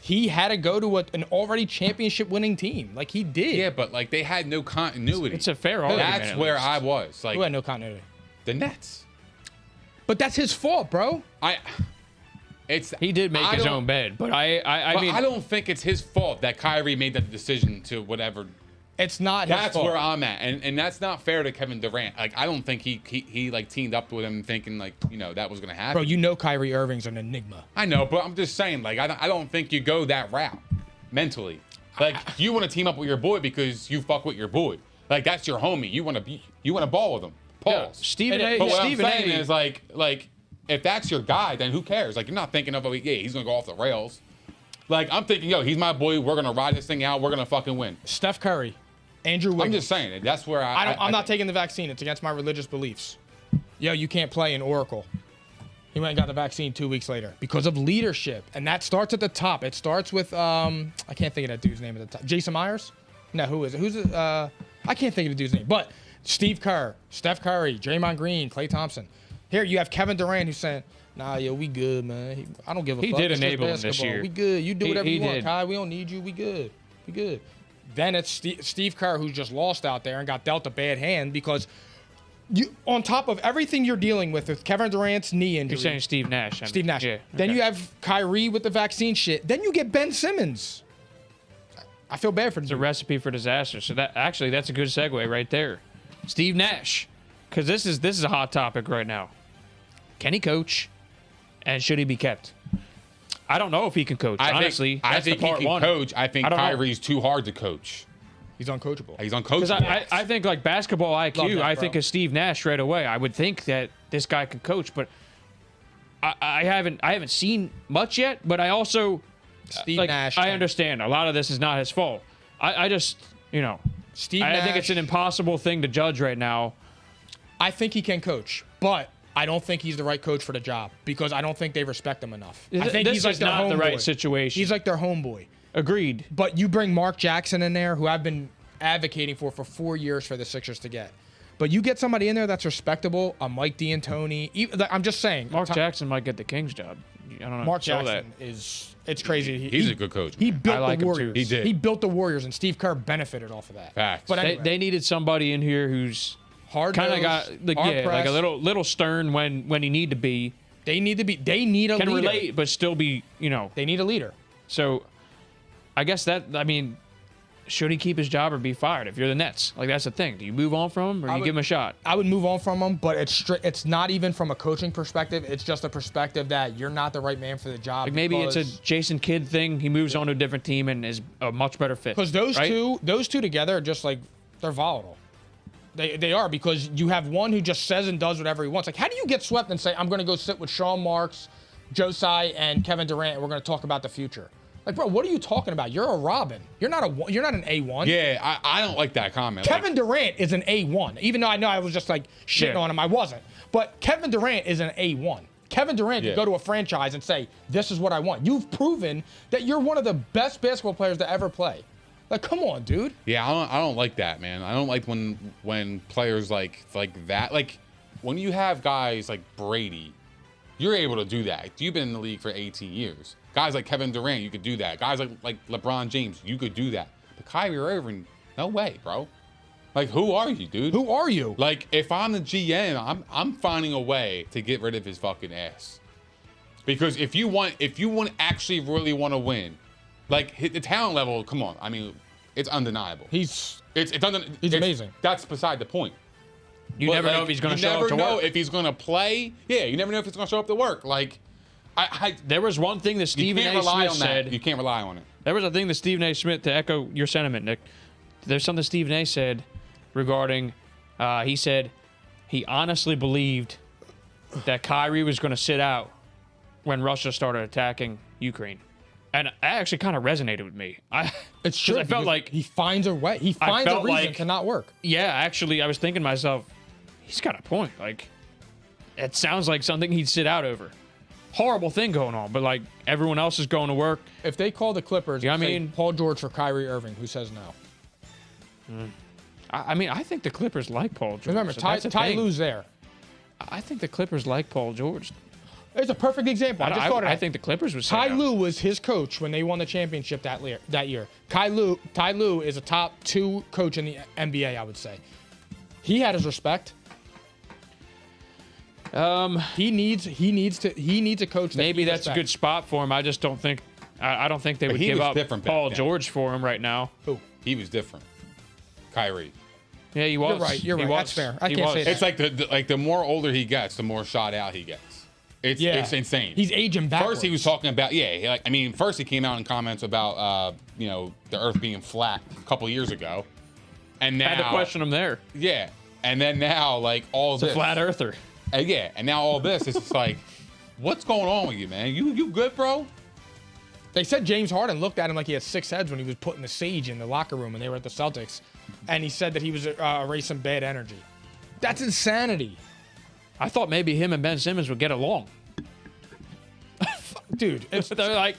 he had to go to an already championship-winning team. Like, he did. Yeah, but like they had no continuity. It's a fair argument. That's at where least. I was. Like Who had no continuity? the Nets. But that's his fault, bro. He did make I his don't- own bed, but I But mean, I don't think it's his fault that Kyrie made that decision to whatever It's not his That's fault. where I'm at, and that's not fair to Kevin Durant. Like, I don't think he like teamed up with him thinking like, you know, that was gonna happen. Bro, you know Kyrie Irving's an enigma. I know, but I'm just saying, like, I don't think you go that route mentally. Like, you want to team up with your boy because you fuck with your boy. Like, that's your homie. You want to ball with him. Pause. Yeah, Stephen A. But what Stephen I'm saying A. is like if that's your guy, then who cares? Like, you're not thinking of, yeah, he's gonna go off the rails. Like, I'm thinking, yo, he's my boy. We're gonna ride this thing out. We're gonna fucking win. Steph Curry, Andrew Wiggins. I'm just saying that's where I'm not taking the vaccine. It's against my religious beliefs. Yo, you can't play in Oracle. He went and got the vaccine 2 weeks later because of leadership, and that starts at the top. It starts with I can't think of that dude's name at the top. Jason Myers? No, who is it? Who's it? I can't think of the dude's name. But Steve Kerr, Steph Curry, Draymond Green, Klay Thompson. Here you have Kevin Durant who's saying, "Nah, yo, we good, man. I don't give a fuck." He did It's just enable him this basketball. year. We good. You do whatever He you want, did. Kai. We don't need you. We good. We good. Then it's Steve Kerr who's just lost out there and got dealt a bad hand because you, on top of everything you're dealing with Kevin Durant's knee injury. You're saying Steve Nash. Steve Nash. Yeah. Then okay. you have Kyrie with the vaccine shit. Then you get Ben Simmons. I feel bad for It's a recipe for disaster. So that's a good segue right there. Steve Nash, because this is a hot topic right now. Can he coach, and should he be kept? I don't know if he can coach. Honestly, I that's think the he part can one. coach. I think I don't know. Kyrie's too hard to coach. He's uncoachable. He's Because uncoachable. I think like basketball IQ, Love that, I bro. think of Steve Nash right away. I would think that this guy can coach, but I haven't seen much yet. But I also Steve like, Nash. I understand a lot of this is not his fault. I just Steve I Nash. think it's an impossible thing to judge right now. I think he can coach, but I don't think he's the right coach for the job because I don't think they respect him enough. I think This he's like is their not the right homeboy. situation. He's like their homeboy. Agreed. But you bring Mark Jackson in there, who I've been advocating for 4 years for the Sixers to get. But you get somebody in there that's respectable, a Mike D'Antoni. I'm just saying. Mark Jackson might get the Kings job. I don't know. Mark Show Jackson it's crazy. He's a good coach. He built I like the him too. Warriors. He did. He built the Warriors, and Steve Kerr benefited off of that. Facts. But They, anyway, they needed somebody in here who's hard kind of nosed, got like hard like a pressed. little stern when he need to be. They need a Can leader. relate but still be They need a leader. So, I guess should he keep his job or be fired? If you're the Nets, like that's the thing. Do you move on from him or do you give him a shot? I would move on from him, but it's not even from a coaching perspective. It's just a perspective that you're not the right man for the job. Like maybe it's a Jason Kidd thing. He moves on to a different team and is a much better fit. because those right? two together are just like they're volatile. They are because you have one who just says and does whatever he wants. Like, how do you get swept and say I'm going to go sit with Sean Marks, Josai, and Kevin Durant, and we're going to talk about the future? Like, bro, what are you talking about? You're a Robin. You're not an A1. Yeah, I don't like that comment. Kevin Durant is an A1, even though I know I was just like shitting Yeah. on him. I wasn't. But Kevin Durant is an A1. Kevin Durant Yeah. can go to a franchise and say, this is what I want. You've proven that you're one of the best basketball players to ever play. Like, come on, dude. Yeah, I don't like that, man. I don't like when players like that. Like when you have guys like Brady, you're able to do that. You've been in the league for 18 years. Guys like Kevin Durant, you could do that. Guys like LeBron James, you could do that. But Kyrie Irving, no way, bro. Like, who are you, dude? Who are you? Like, if I'm the GM, I'm finding a way to get rid of his fucking ass. Because if you actually really want to win, like hit the talent level, come on. I mean, it's undeniable. He's It's amazing. That's beside the point. You But, never like, know if he's going to show up to You never know work. if he's going to play. Yeah, you never know if he's going to show up to work. Like, There was one thing that you Stephen can't A. rely Smith on said. that. You can't rely on it. There was a thing that Stephen A. Smith, to echo your sentiment, Nick. There's something Stephen A. said regarding. He said he honestly believed that Kyrie was going to sit out when Russia started attacking Ukraine, and that actually kind of resonated with me. It's true. I felt because like he finds a way. He finds a felt reason like- to not work. yeah, actually, I was thinking to myself, he's got a point. Like, it sounds like something he'd sit out over. Horrible thing going on, but like everyone else is going to work. If they call the Clippers, Yeah, and I say mean- Paul George for Kyrie Irving, who says no? I mean, I think the Clippers like Paul George. Remember, so Ty that's the thing. Lue's there. I think the Clippers like Paul George. It's a perfect example. I just thought of I it. think the Clippers would say Ty no. Lue was his coach when they won the championship that year. Ty Lue is a top 2 coach in the NBA, I would say. He had his respect. He needs a coach. That Maybe he that's a good respects. spot for him. I just don't think. I don't think they would he give was up different back Paul then. George for him right now. Who? He was different. Kyrie. Yeah, he was. You're right. You're He right. was. That's fair. I He can't was. say that. It's like the more older he gets, the more shot out he gets. It's insane. He's aging backwards. First he was talking about first he came out in comments about the Earth being flat a couple years ago, and now I had to question him there. Yeah, and then now like all It's a this flat earther. and now all this is just like, what's going on with you, man? You good, bro? They said James Harden looked at him like he had 6 heads when he was putting the sage in the locker room when they were at the Celtics, and he said that he was erasing bad energy. That's insanity. I thought maybe him and Ben Simmons would get along. Dude, They're like,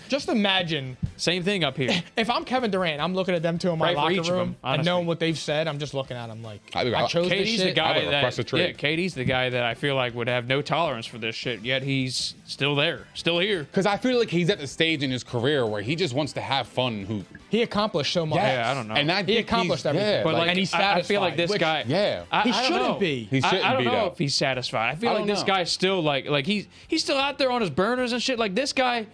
just imagine same thing up here. if I'm Kevin Durant, I'm looking at them two in my Right for locker each of room them, and honestly. knowing what they've said, I'm just looking at them like, I chose this KD's shit. the guy I would request a that trade. KD's the guy that I feel like would have no tolerance for this shit. Yet he's still there, still here. Because I feel like he's at the stage in his career where he just wants to have fun and hoop. He accomplished so much. Yeah, I don't know. And I He think accomplished everything. Yeah, But like, and he's I feel like satisfied, this which- guy. Yeah. I He don't shouldn't know. be. He shouldn't I don't be, know though. if he's satisfied. I feel I like don't this know. guy's still like he's still out there on his burners and shit. Like this guy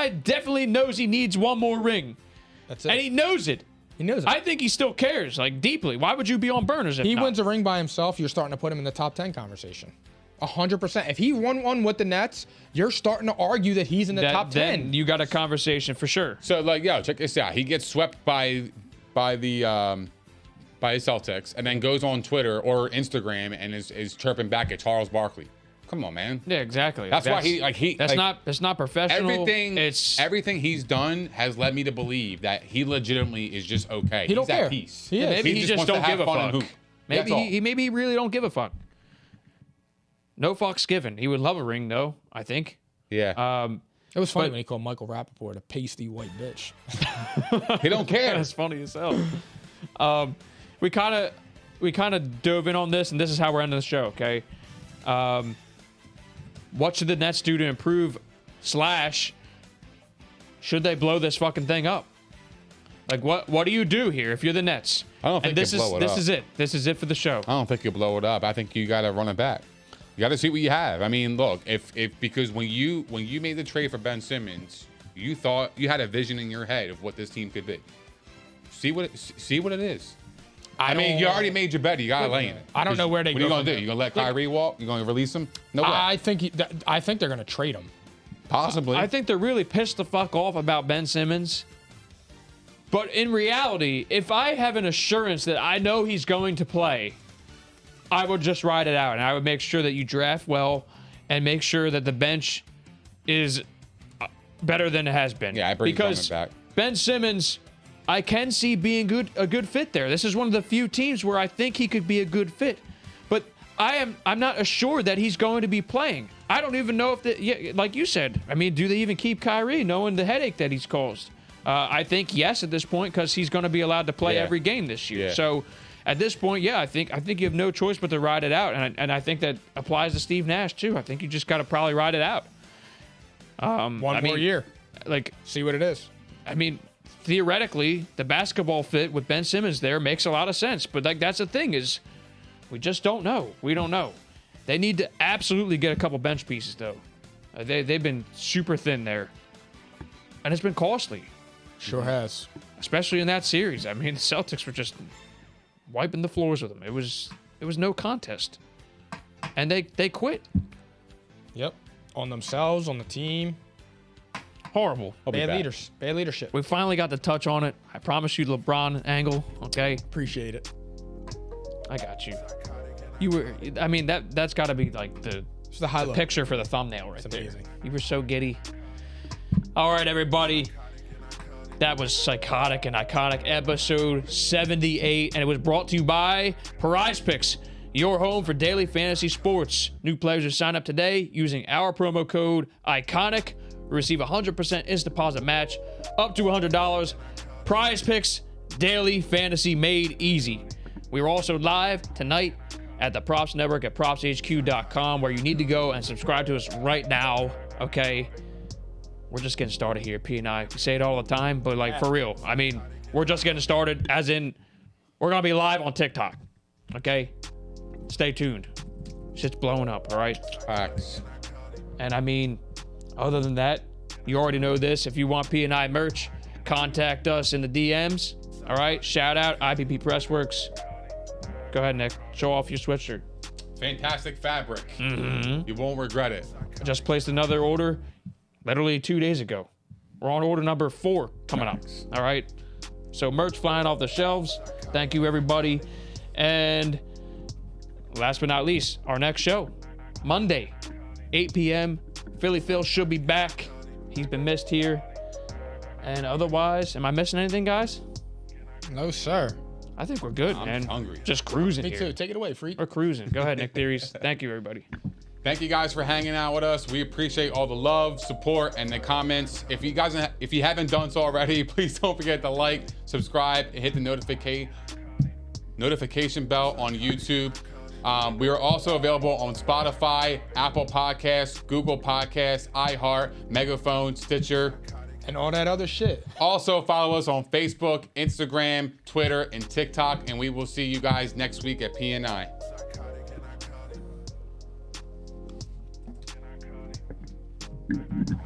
definitely knows he needs one more ring, That's it. and he knows it. He knows it. I think he still cares, like deeply. Why would you be on burners if He not? wins a ring by himself, you're starting to put him in the top 10 conversation. 100%. If he won one with the Nets, you're starting to argue that he's in the top 10. Then you got a conversation for sure. So like, check this out. He gets swept by his Celtics, and then goes on Twitter or Instagram and is chirping back at Charles Barkley. Come on, man. Yeah, exactly. That's why he That's not professional. Everything he's done has led me to believe that he legitimately is just okay. He don't He's care. at peace. He is. Maybe he just wants to don't have give a fun and fuck. hoop. That's all. Maybe he really don't give a fuck. No fucks given. He would love a ring though, I think. Yeah. It was funny But- when he called Michael Rappaport a pasty white bitch. He don't care. That's funny as hell. We kind of dove in on this, and this is how we're ending the show. Okay. What should the Nets do to improve? / should they blow this fucking thing up? Like what do you do here if you're the Nets? I don't think and this you blow it this up. is it. This is it for the show. I don't think you blow it up. I think you got to run it back. You got to see what you have. I mean, look, because when you made the trade for Ben Simmons, you thought you had a vision in your head of what this team could be. See what it is. I mean, you already made your bet. You got to lay in it. I don't know where they What go are you from gonna do? there. You gonna let Kyrie walk? You gonna release him? No way. I think they're going to trade him. Possibly. I think they're really pissed the fuck off about Ben Simmons. But in reality, if I have an assurance that I know he's going to play, I would just ride it out. And I would make sure that you draft well and make sure that the bench is better than it has been. Yeah, I bring because back. Ben Simmons, I can see being a good fit there. This is one of the few teams where I think he could be a good fit. But I'm not assured that he's going to be playing. I don't even know if like you said, I mean, do they even keep Kyrie knowing the headache that he's caused? I think yes at this point because he's going to be allowed to play every game this year. Yeah. So at this point, yeah, I think you have no choice but to ride it out, and I think that applies to Steve Nash too. I think you just got to probably ride it out. One more year. Like, See what it is. I mean, theoretically, the basketball fit with Ben Simmons there makes a lot of sense. But like that's the thing is, we just don't know. We don't know. They need to absolutely get a couple bench pieces though. They've been super thin there, and it's been costly, Sure has. especially in that series. I mean, the Celtics were just wiping the floors with them. It was no contest, and they quit. Yep. On themselves, on the team. Horrible. I'll be Bad back. leaders. Bad leadership. We finally got to touch on it. I promise you, LeBron angle. Okay, Appreciate it. I got you. You were. I mean that's got to be like the It's the highlight. picture for the thumbnail right It's there. amazing. You were so giddy. All right, everybody. That was Psychotic and Iconic episode 78, and it was brought to you by Prize Picks, your home for daily fantasy sports. New players who sign up today using our promo code ICONIC receive 100% instant deposit match up to $100. Prize Picks, daily fantasy made easy. We are also live tonight at the Props Network at propshq.com, where you need to go and subscribe to us right now, okay? We're just getting started here, P&I. We say it all the time, but like for real. I mean, we're just getting started, as in we're going to be live on TikTok, okay? Stay tuned. Shit's blowing up, all right? Facts. And I mean, other than that, you already know this. If you want P&I merch, contact us in the DMs. All right. Shout out IPP Pressworks. Go ahead, Nick. Show off your sweatshirt. Fantastic fabric. Mm-hmm. You won't regret it. I just placed another order literally 2 days ago. We're on order number 4 coming up. All right. So merch flying off the shelves. Thank you, everybody. And last but not least, our next show, Monday, 8 p.m. Philly Phil should be back. He's been missed here. And otherwise, am I missing anything, guys? No, sir. I think we're good, I'm man. hungry. Just cruising Me here. too. Take it away, freak. We're cruising. Go ahead, Nick Theories. Thank you, everybody. Thank you guys for hanging out with us. We appreciate all the love, support, and the comments. If you haven't done so already, please don't forget to like, subscribe, and hit the notification bell on YouTube. We are also available on Spotify, Apple Podcasts, Google Podcasts, iHeart, Megaphone, Stitcher, And all that other shit. Also follow us on Facebook, Instagram, Twitter, and TikTok, and we will see you guys next week at P&I. Psychotic-Iconic.